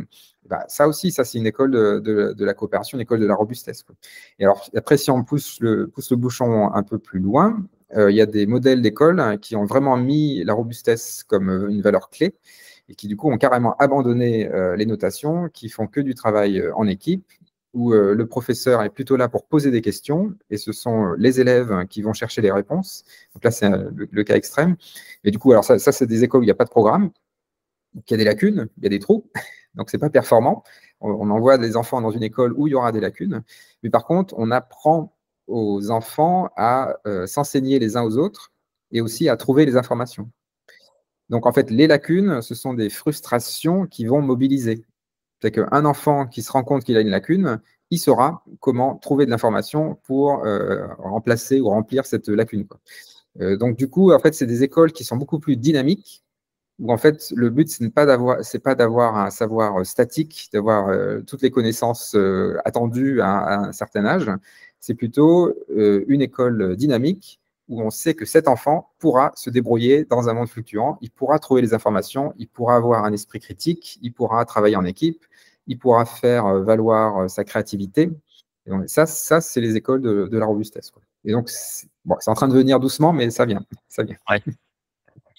S1: Bah, ça aussi, ça c'est une école de la coopération, une école de la robustesse, quoi. Et alors, après, si on pousse le bouchon un peu plus loin, il y a des modèles d'écoles qui ont vraiment mis la robustesse comme une valeur clé, et qui du coup ont carrément abandonné les notations, qui font que du travail en équipe, où le professeur est plutôt là pour poser des questions, et ce sont les élèves qui vont chercher les réponses. Donc là, c'est le cas extrême. Et du coup, alors ça c'est des écoles où il n'y a pas de programme, donc il y a des lacunes, il y a des trous, donc c'est pas performant. On envoie des enfants dans une école où il y aura des lacunes, mais par contre, on apprend aux enfants à s'enseigner les uns aux autres, et aussi à trouver les informations. Donc en fait, les lacunes, ce sont des frustrations qui vont mobiliser. C'est qu'un enfant qui se rend compte qu'il a une lacune, il saura comment trouver de l'information pour remplacer ou remplir cette lacune, quoi. Donc du coup, en fait, c'est des écoles qui sont beaucoup plus dynamiques, où en fait, le but, c'est pas d'avoir un savoir statique, d'avoir toutes les connaissances attendues à un certain âge. C'est plutôt une école dynamique où on sait que cet enfant pourra se débrouiller dans un monde fluctuant, il pourra trouver les informations, il pourra avoir un esprit critique, il pourra travailler en équipe, il pourra faire valoir sa créativité. Et donc, ça c'est les écoles de la robustesse, quoi. Et donc, bon, c'est en train de venir doucement, mais ça vient. Ça vient.
S2: Ouais.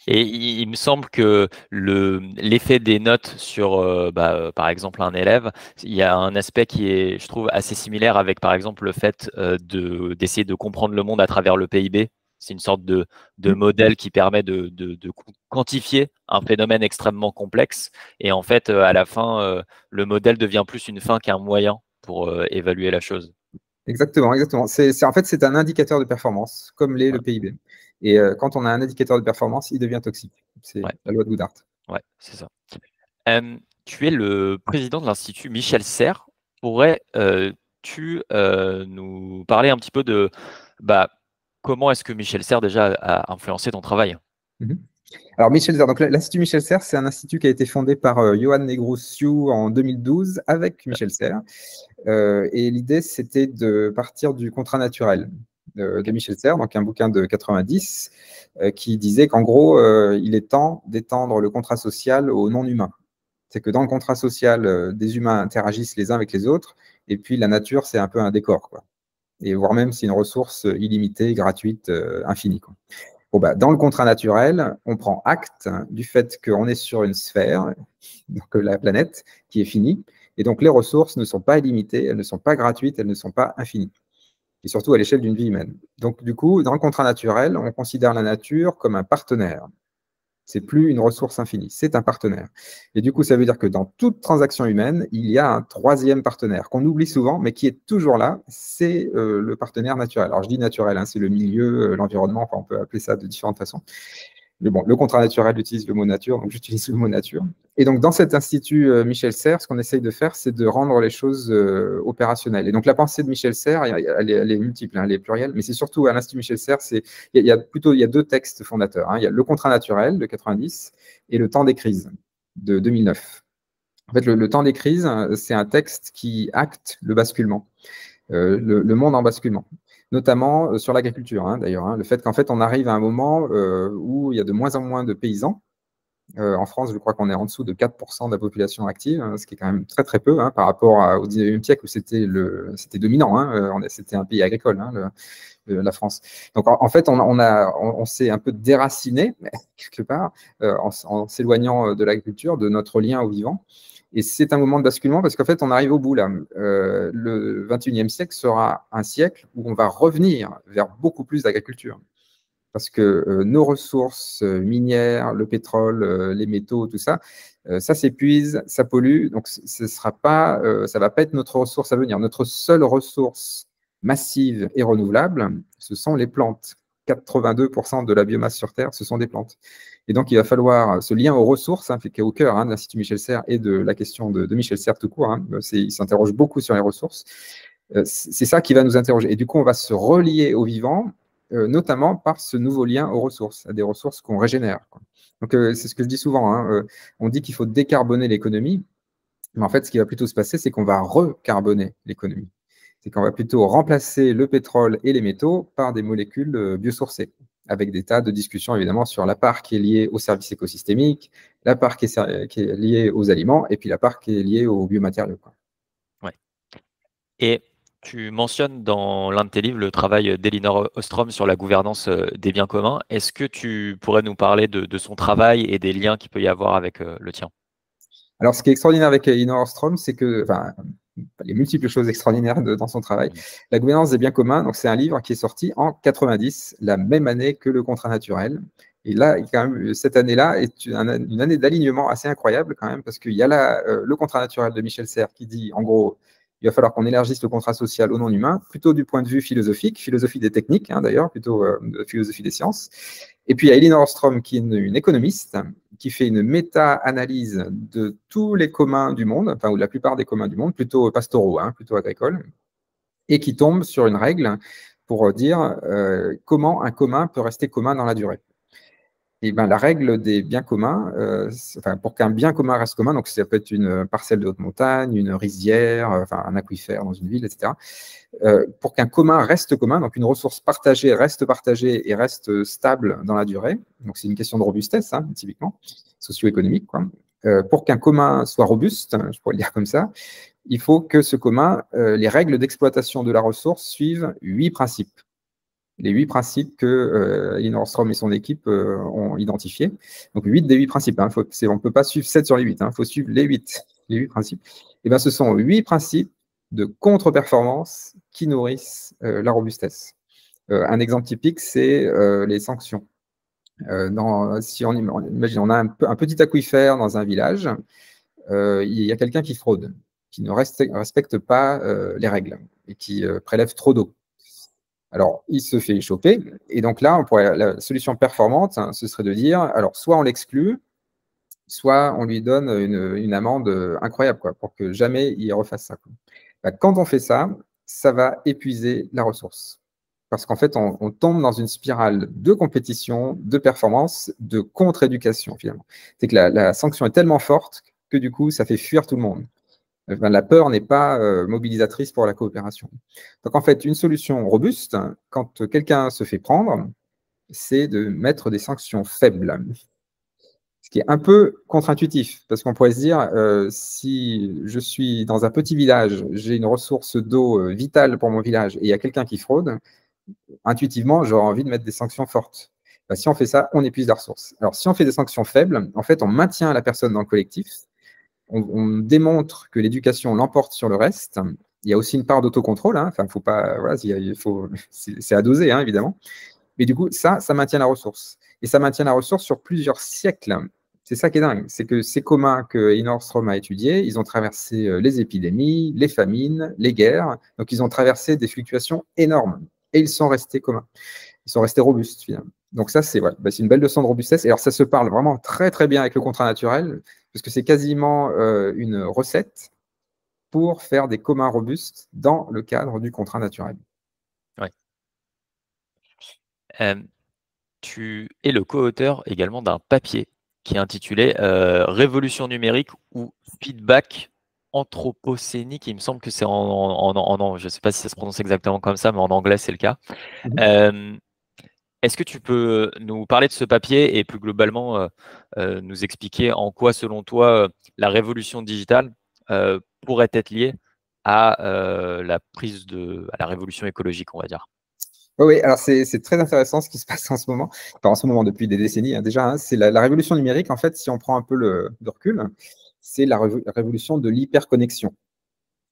S2: Et il me semble que l'effet des notes sur, par exemple, un élève, il y a un aspect qui est, je trouve, assez similaire avec, par exemple, le fait d'essayer de comprendre le monde à travers le PIB. C'est une sorte de modèle qui permet de quantifier un phénomène extrêmement complexe. Et en fait, à la fin, le modèle devient plus une fin qu'un moyen pour évaluer la chose.
S1: Exactement, exactement. En fait, c'est un indicateur de performance, comme l'est le PIB. Et quand on a un indicateur de performance, il devient toxique. C'est la loi de Goodhart.
S2: Ouais, c'est ça. Tu es le président de l'Institut Michel Serres. Pourrais-tu nous parler un petit peu de comment est-ce que Michel Serres déjà a influencé ton travail?
S1: Alors, Michel Serres, donc l'Institut Michel Serres, c'est un institut qui a été fondé par Johan Negroussiou en 2012 avec Michel Serres. Et l'idée, c'était de partir du contrat naturel de Michel Serres, donc un bouquin de 90, qui disait qu'en gros, il est temps d'étendre le contrat social aux non-humains. C'est que dans le contrat social, des humains interagissent les uns avec les autres, et puis la nature, c'est un peu un décor, quoi. Et voire même, c'est une ressource illimitée, gratuite, infinie, quoi. Bon, bah, dans le contrat naturel, on prend acte du fait qu'on est sur une sphère, donc la planète, qui est finie, et donc les ressources ne sont pas illimitées, elles ne sont pas gratuites, elles ne sont pas infinies, et surtout à l'échelle d'une vie humaine. Donc du coup, dans le contrat naturel, on considère la nature comme un partenaire. C'est plus une ressource infinie, c'est un partenaire. Et du coup, ça veut dire que dans toute transaction humaine, il y a un troisième partenaire qu'on oublie souvent, mais qui est toujours là, c'est le partenaire naturel. Alors je dis naturel, hein, c'est le milieu, l'environnement, enfin, on peut appeler ça de différentes façons. Mais bon, le contrat naturel utilise le mot nature, donc j'utilise le mot nature. Et donc, dans cet institut Michel Serres, ce qu'on essaye de faire, c'est de rendre les choses opérationnelles. Et donc, la pensée de Michel Serres, elle est multiple, hein, elle est plurielle, mais c'est surtout à l'Institut Michel Serres, il y a deux textes fondateurs, hein. Il y a le contrat naturel de 90 et le temps des crises de 2009. En fait, le temps des crises, c'est un texte qui acte le basculement, le monde en basculement, notamment sur l'agriculture, hein, d'ailleurs, hein, le fait qu'en fait, on arrive à un moment où il y a de moins en moins de paysans. En France, je crois qu'on est en dessous de 4% de la population active, hein, ce qui est quand même très très peu, hein, par rapport au 19e siècle où c'était dominant, hein, c'était un pays agricole, hein, la France. Donc en fait, on s'est un peu déraciné, quelque part, en s'éloignant de l'agriculture, de notre lien au vivant. Et c'est un moment de basculement parce qu'en fait, on arrive au bout là. Le 21e siècle sera un siècle où on va revenir vers beaucoup plus d'agriculture. Parce que nos ressources minières, le pétrole, les métaux, tout ça, ça s'épuise, ça pollue. Donc, ça ne va pas être notre ressource à venir. Notre seule ressource massive et renouvelable, ce sont les plantes. 82% de la biomasse sur Terre, ce sont des plantes. Et donc, il va falloir ce lien aux ressources, qui est au cœur de l'Institut Michel Serres et de la question de Michel Serres tout court. Il s'interroge beaucoup sur les ressources. C'est ça qui va nous interroger. Et du coup, on va se relier au vivant, notamment par ce nouveau lien aux ressources, à des ressources qu'on régénère. Donc, c'est ce que je dis souvent. On dit qu'il faut décarboner l'économie, mais en fait, ce qui va plutôt se passer, c'est qu'on va recarboner l'économie. C'est qu'on va plutôt remplacer le pétrole et les métaux par des molécules biosourcées, avec des tas de discussions évidemment sur la part qui est liée aux services écosystémiques, la part qui est liée aux aliments, et puis la part qui est liée aux biomatériaux.
S2: Ouais. Et tu mentionnes dans l'un de tes livres le travail d'Elinor Ostrom sur la gouvernance des biens communs. Est-ce que tu pourrais nous parler de son travail et des liens qu'il peut y avoir avec le tien?
S1: Alors, ce qui est extraordinaire avec Elinor Ostrom, c'est que, il y a multiples choses extraordinaires dans son travail. La gouvernance des biens communs, donc c'est un livre qui est sorti en 90, la même année que le contrat naturel. Et là, quand même, cette année-là est une année d'alignement assez incroyable quand même, parce qu'il y a là le contrat naturel de Michel Serres qui dit, en gros, il va falloir qu'on élargisse le contrat social au non-humain, plutôt du point de vue philosophique, philosophie des techniques d'ailleurs, plutôt de philosophie des sciences. Et puis il y a Elinor Ostrom qui est une économiste, qui fait une méta-analyse de tous les communs du monde, ou de la plupart des communs du monde, plutôt pastoraux, plutôt agricoles, et qui tombe sur une règle pour dire comment un commun peut rester commun dans la durée. Et la règle des biens communs, pour qu'un bien commun reste commun, donc ça peut être une parcelle de haute montagne, une rizière, un aquifère dans une ville, etc. Pour qu'un commun reste commun, donc une ressource partagée reste partagée et reste stable dans la durée, donc c'est une question de robustesse, typiquement, socio-économique, pour qu'un commun soit robuste, je pourrais le dire comme ça, il faut que ce commun, les règles d'exploitation de la ressource suivent 8 principes. Les 8 principes que Elinor Ostrom et son équipe ont identifiés. Donc 8 des 8 principes. On ne peut pas suivre 7 sur les 8. Il faut suivre les 8 principes. Et ce sont 8 principes de contre-performance qui nourrissent la robustesse. Un exemple typique, c'est les sanctions. Si on imagine, on a un petit aquifère dans un village, il y a quelqu'un qui fraude, qui ne respecte pas les règles et qui prélève trop d'eau. Alors, il se fait choper, et donc là, la solution performante, ce serait de dire, alors, soit on l'exclut, soit on lui donne une amende incroyable, pour que jamais il refasse ça. Quand on fait ça, ça va épuiser la ressource. Parce qu'en fait, on tombe dans une spirale de compétition, de performance, de contre-éducation, finalement. C'est que la sanction est tellement forte que du coup, ça fait fuir tout le monde. La peur n'est pas mobilisatrice pour la coopération. Donc, en fait, une solution robuste, quand quelqu'un se fait prendre, c'est de mettre des sanctions faibles. Ce qui est un peu contre-intuitif, parce qu'on pourrait se dire, si je suis dans un petit village, j'ai une ressource d'eau vitale pour mon village, et il y a quelqu'un qui fraude, intuitivement, j'aurais envie de mettre des sanctions fortes. Si on fait ça, on épuise la ressource. Alors, si on fait des sanctions faibles, en fait, on maintient la personne dans le collectif, on démontre que l'éducation l'emporte sur le reste. Il y a aussi une part d'autocontrôle. Faut pas, voilà, c'est à doser, évidemment. Mais du coup, ça maintient la ressource. Et ça maintient la ressource sur plusieurs siècles. C'est ça qui est dingue. C'est que ces communs que Elinor Ostrom a étudiés, ils ont traversé les épidémies, les famines, les guerres. Donc, ils ont traversé des fluctuations énormes. Et ils sont restés communs. Ils sont restés robustes, finalement. Donc ça, c'est une belle leçon de robustesse. Et alors, ça se parle vraiment très, très bien avec le contrat naturel, parce que c'est quasiment une recette pour faire des communs robustes dans le cadre du contrat naturel.
S2: Ouais. Tu es le co-auteur également d'un papier qui est intitulé Révolution numérique ou feedback anthropocénique. Il me semble que c'est je ne sais pas si ça se prononce exactement comme ça, mais en anglais, c'est le cas. Est-ce que tu peux nous parler de ce papier et plus globalement nous expliquer en quoi, selon toi, la révolution digitale pourrait être liée à la révolution écologique, on va dire?
S1: Oui, alors c'est très intéressant ce qui se passe en ce moment. En ce moment, depuis des décennies déjà, c'est la révolution numérique. En fait, si on prend un peu de recul, c'est la révolution de l'hyperconnexion.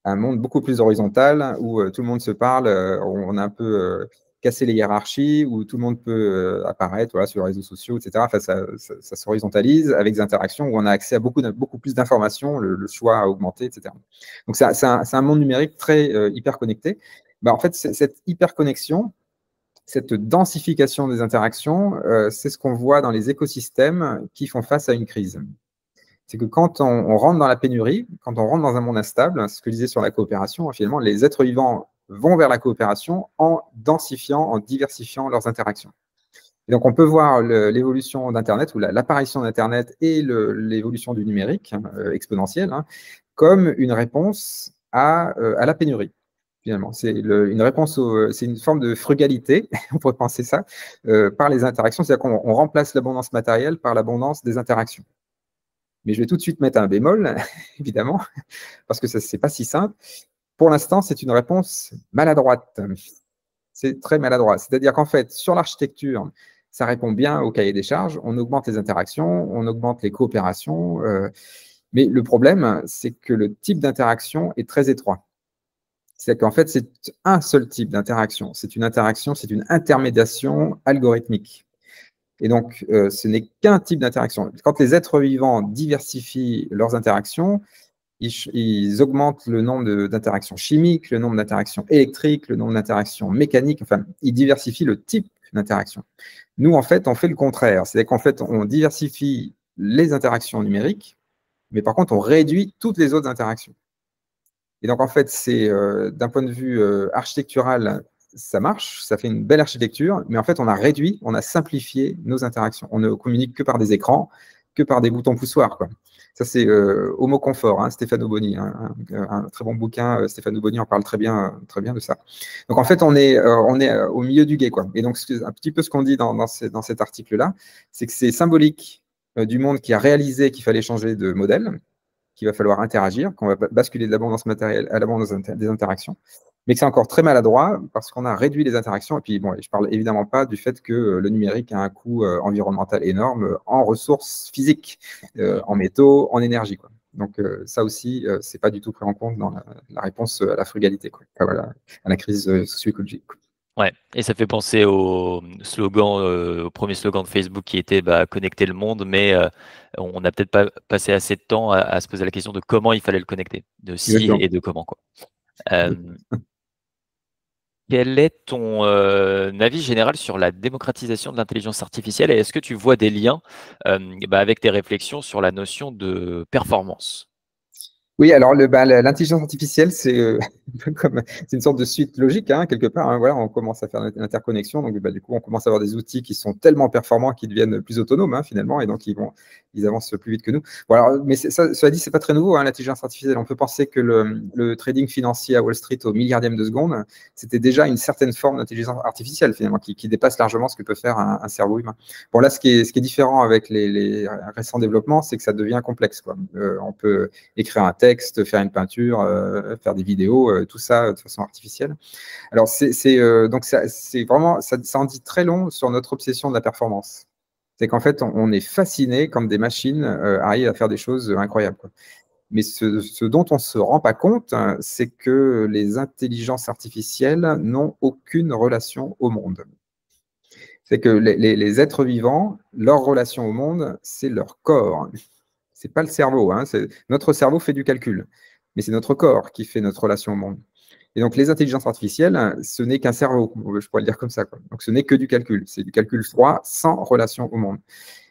S1: Un monde beaucoup plus horizontal où tout le monde se parle, on a un peu cassé les hiérarchies, où tout le monde peut apparaître sur les réseaux sociaux, etc. Ça s'horizontalise avec des interactions où on a accès à beaucoup plus d'informations, le choix a augmenté, etc. Donc c'est un monde numérique très hyper connecté. En fait, cette hyper connexion, cette densification des interactions, c'est ce qu'on voit dans les écosystèmes qui font face à une crise. C'est que quand on rentre dans la pénurie, quand on rentre dans un monde instable, ce que je disais sur la coopération, finalement, les êtres vivants vont vers la coopération en densifiant, en diversifiant leurs interactions. Et donc, on peut voir l'évolution d'Internet ou l'apparition d'Internet et l'évolution du numérique exponentielle comme une réponse à la pénurie. Finalement, c'est une réponse, c'est une forme de frugalité, on pourrait penser ça, par les interactions, c'est-à-dire qu'on remplace l'abondance matérielle par l'abondance des interactions. Mais je vais tout de suite mettre un bémol, évidemment, parce que ça, c'est pas si simple. Pour l'instant, c'est une réponse maladroite. C'est très maladroit. C'est-à-dire qu'en fait, sur l'architecture, ça répond bien au cahier des charges, on augmente les interactions, on augmente les coopérations, mais le problème, c'est que le type d'interaction est très étroit. C'est qu'en fait, c'est un seul type d'interaction. C'est une interaction, c'est une intermédiation algorithmique. Et donc, ce n'est qu'un type d'interaction. Quand les êtres vivants diversifient leurs interactions, ils augmentent le nombre d'interactions chimiques, le nombre d'interactions électriques, le nombre d'interactions mécaniques, enfin, ils diversifient le type d'interaction. Nous, en fait, on fait le contraire. C'est-à-dire qu'en fait, on diversifie les interactions numériques, mais par contre, on réduit toutes les autres interactions. Et donc, en fait, c'est d'un point de vue architectural, ça marche, ça fait une belle architecture, mais en fait, on a réduit, on a simplifié nos interactions. On ne communique que par des écrans, que par des boutons poussoirs, quoi. Ça, c'est Homo Confort, Stefano Boni, un très bon bouquin. Stefano Boni en parle très bien de ça. Donc, en fait, on est au milieu du gué, quoi. Et donc, un petit peu ce qu'on dit dans cet article-là, c'est que c'est symbolique du monde qui a réalisé qu'il fallait changer de modèle, qu'il va falloir interagir, qu'on va basculer de l'abondance matérielle à l'abondance des interactions, mais que c'est encore très maladroit parce qu'on a réduit les interactions. Et puis, bon, je ne parle évidemment pas du fait que le numérique a un coût environnemental énorme en ressources physiques, en métaux, en énergie, quoi. Donc, ça aussi, ce n'est pas du tout pris en compte dans la réponse à la frugalité, quoi. Enfin, voilà, à la crise socio-écologique.
S2: Ouais, et ça fait penser au slogan, au premier slogan de Facebook qui était connecter le monde, mais on n'a peut-être pas passé assez de temps à se poser la question de comment il fallait le connecter, de si
S1: Exactement.
S2: et de comment, quoi. Quel est ton avis général sur la démocratisation de l'intelligence artificielle et est-ce que tu vois des liens avec tes réflexions sur la notion de performance?
S1: Oui, alors l'intelligence artificielle, c'est une sorte de suite logique, quelque part. Voilà, on commence à faire une interconnexion, donc du coup, on commence à avoir des outils qui sont tellement performants qu'ils deviennent plus autonomes, finalement, et donc ils avancent plus vite que nous. Bon, alors, mais cela dit, c'est pas très nouveau, l'intelligence artificielle. On peut penser que le trading financier à Wall Street au milliardième de seconde, c'était déjà une certaine forme d'intelligence artificielle, finalement, qui dépasse largement ce que peut faire un cerveau humain. Bon, là, ce qui est différent avec les récents développements, c'est que ça devient complexe, quoi. On peut écrire un texte, faire une peinture, faire des vidéos, tout ça de façon artificielle. Alors, donc c'est vraiment, ça en dit très long sur notre obsession de la performance. C'est qu'en fait, on est fasciné quand des machines arrivent à faire des choses incroyables, quoi. Mais ce dont on ne se rend pas compte, c'est que les intelligences artificielles n'ont aucune relation au monde. C'est que les êtres vivants, leur relation au monde, c'est leur corps. C'est pas le cerveau. Notre cerveau fait du calcul, mais c'est notre corps qui fait notre relation au monde. Et donc, les intelligences artificielles, ce n'est qu'un cerveau, je pourrais le dire comme ça, quoi. Donc, ce n'est que du calcul. C'est du calcul froid, sans relation au monde.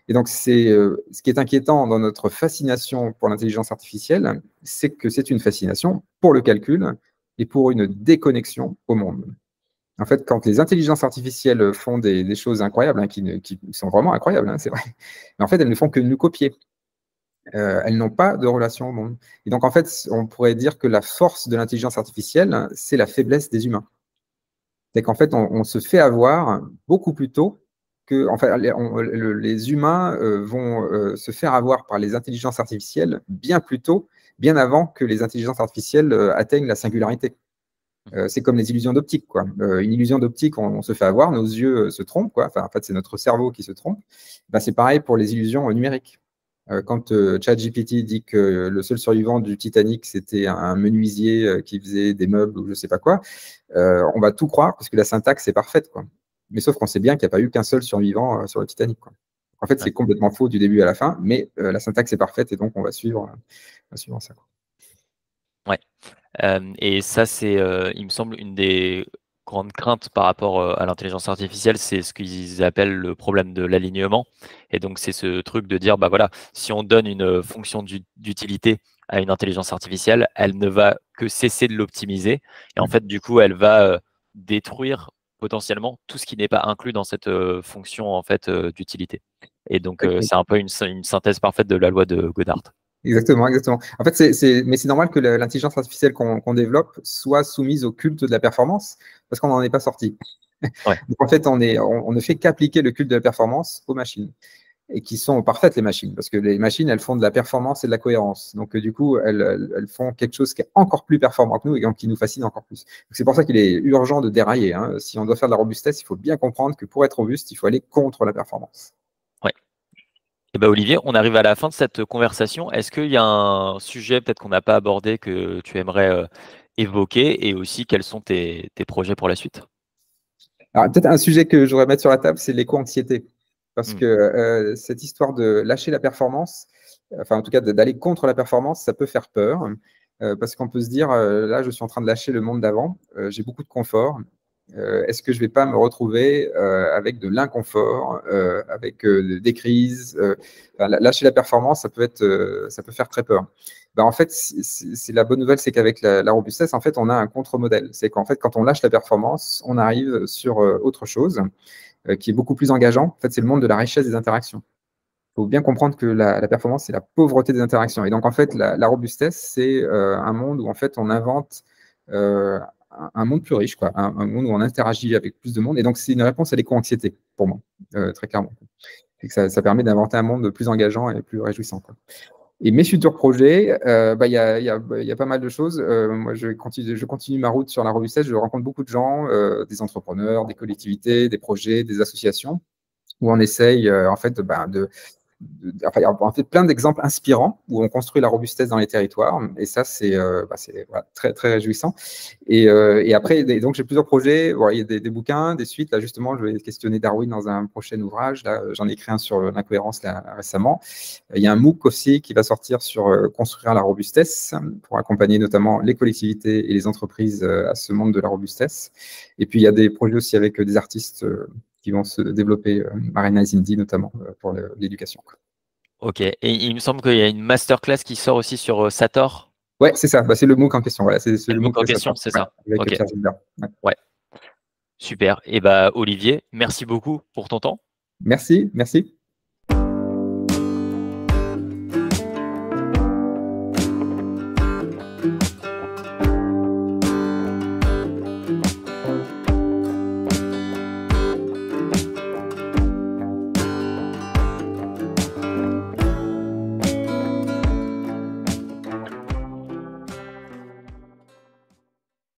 S1: Et donc, ce qui est inquiétant dans notre fascination pour l'intelligence artificielle, c'est que c'est une fascination pour le calcul et pour une déconnexion au monde. En fait, quand les intelligences artificielles font des choses incroyables, qui sont vraiment incroyables, c'est vrai, mais en fait, elles ne font que nous copier. Elles n'ont pas de relation au monde. Et donc, en fait, on pourrait dire que la force de l'intelligence artificielle, c'est la faiblesse des humains. C'est qu'en fait, on se fait avoir beaucoup plus tôt que, enfin, les humains vont se faire avoir par les intelligences artificielles bien plus tôt, bien avant que les intelligences artificielles atteignent la singularité. C'est comme les illusions d'optique, quoi. Une illusion d'optique, on se fait avoir, nos yeux se trompent, quoi. Enfin, en fait, c'est notre cerveau qui se trompe. C'est pareil pour les illusions numériques. Quand ChatGPT dit que le seul survivant du Titanic, c'était un menuisier qui faisait des meubles ou je ne sais pas quoi, on va tout croire parce que la syntaxe est parfaite, quoi. Mais sauf qu'on sait bien qu'il n'y a pas eu qu'un seul survivant sur le Titanic, quoi. En fait, c'est complètement faux du début à la fin, mais la syntaxe est parfaite et donc on va suivre ça, quoi.
S2: Ouais. Et ça, c'est, il me semble, une des grande crainte par rapport à l'intelligence artificielle, c'est ce qu'ils appellent le problème de l'alignement. Et donc, c'est ce truc de dire, bah voilà, si on donne une fonction d'utilité à une intelligence artificielle, elle ne va que cesser de l'optimiser. Et en fait, du coup, elle va détruire potentiellement tout ce qui n'est pas inclus dans cette fonction en fait d'utilité. Et donc, c'est un peu une synthèse parfaite de la loi de Goddard.
S1: Exactement, exactement. En fait, mais c'est normal que l'intelligence artificielle qu'on développe soit soumise au culte de la performance parce qu'on n'en est pas sorti.
S2: Ouais.
S1: Donc, en fait, on ne fait qu'appliquer le culte de la performance aux machines et qui sont parfaites, les machines, parce que les machines, elles font de la performance et de la cohérence. Donc, du coup, elles font quelque chose qui est encore plus performant que nous et qui nous fascine encore plus. C'est pour ça qu'il est urgent de dérailler. Hein. Si on doit faire de la robustesse, il faut bien comprendre que pour être robuste, il faut aller contre la performance.
S2: Ouais. Eh ben Olivier, on arrive à la fin de cette conversation. Est-ce qu'il y a un sujet peut-être qu'on n'a pas abordé que tu aimerais évoquer et aussi quels sont tes projets pour la suite?
S1: Alors, peut-être un sujet que je voudrais mettre sur la table, c'est l'éco-anxiété. Parce que cette histoire de lâcher la performance, enfin en tout cas d'aller contre la performance, ça peut faire peur. Parce qu'on peut se dire, là je suis en train de lâcher le monde d'avant, j'ai beaucoup de confort. Est-ce que je ne vais pas me retrouver avec de l'inconfort, avec des crises lâcher la performance, ça peut faire très peur. Ben, en fait, c'est la bonne nouvelle, c'est qu'avec la robustesse, en fait, on a un contre-modèle. C'est qu'en fait, quand on lâche la performance, on arrive sur autre chose qui est beaucoup plus engageant. En fait, c'est le monde de la richesse des interactions. Il faut bien comprendre que la performance, c'est la pauvreté des interactions. Et donc, en fait, la robustesse, c'est un monde où, en fait, on invente un monde plus riche, quoi, un monde où on interagit avec plus de monde. Et donc, c'est une réponse à l'éco-anxiété, pour moi, très clairement. Et que ça permet d'inventer un monde plus engageant et plus réjouissant, quoi. Et mes futurs projets, y a pas mal de choses. Moi, je continue ma route sur la robustesse. Je rencontre beaucoup de gens, des entrepreneurs, des collectivités, des projets, des associations, où on essaye en fait plein d'exemples inspirants où on construit la robustesse dans les territoires. Et ça, c'est voilà, très, très réjouissant. Et après, donc, j'ai plusieurs projets. Voilà, il y a des bouquins, des suites. Là, justement, je vais questionner Darwin dans un prochain ouvrage. Là, j'en ai écrit un sur l'incohérence récemment. Il y a un MOOC aussi qui va sortir sur construire la robustesse pour accompagner notamment les collectivités et les entreprises à ce monde de la robustesse. Et puis, il y a des projets aussi avec des artistes qui vont se développer, Marina Zindi notamment, pour l'éducation.
S2: Ok, et il me semble qu'il y a une masterclass qui sort aussi sur Sator.
S1: Ouais, c'est ça, c'est le MOOC en question. Voilà, c'est
S2: le MOOC en question, c'est ça.
S1: Avec
S2: okay.
S1: Pierre Gilbert.
S2: Ouais. Super. Et bah Olivier, merci beaucoup pour ton temps.
S1: Merci.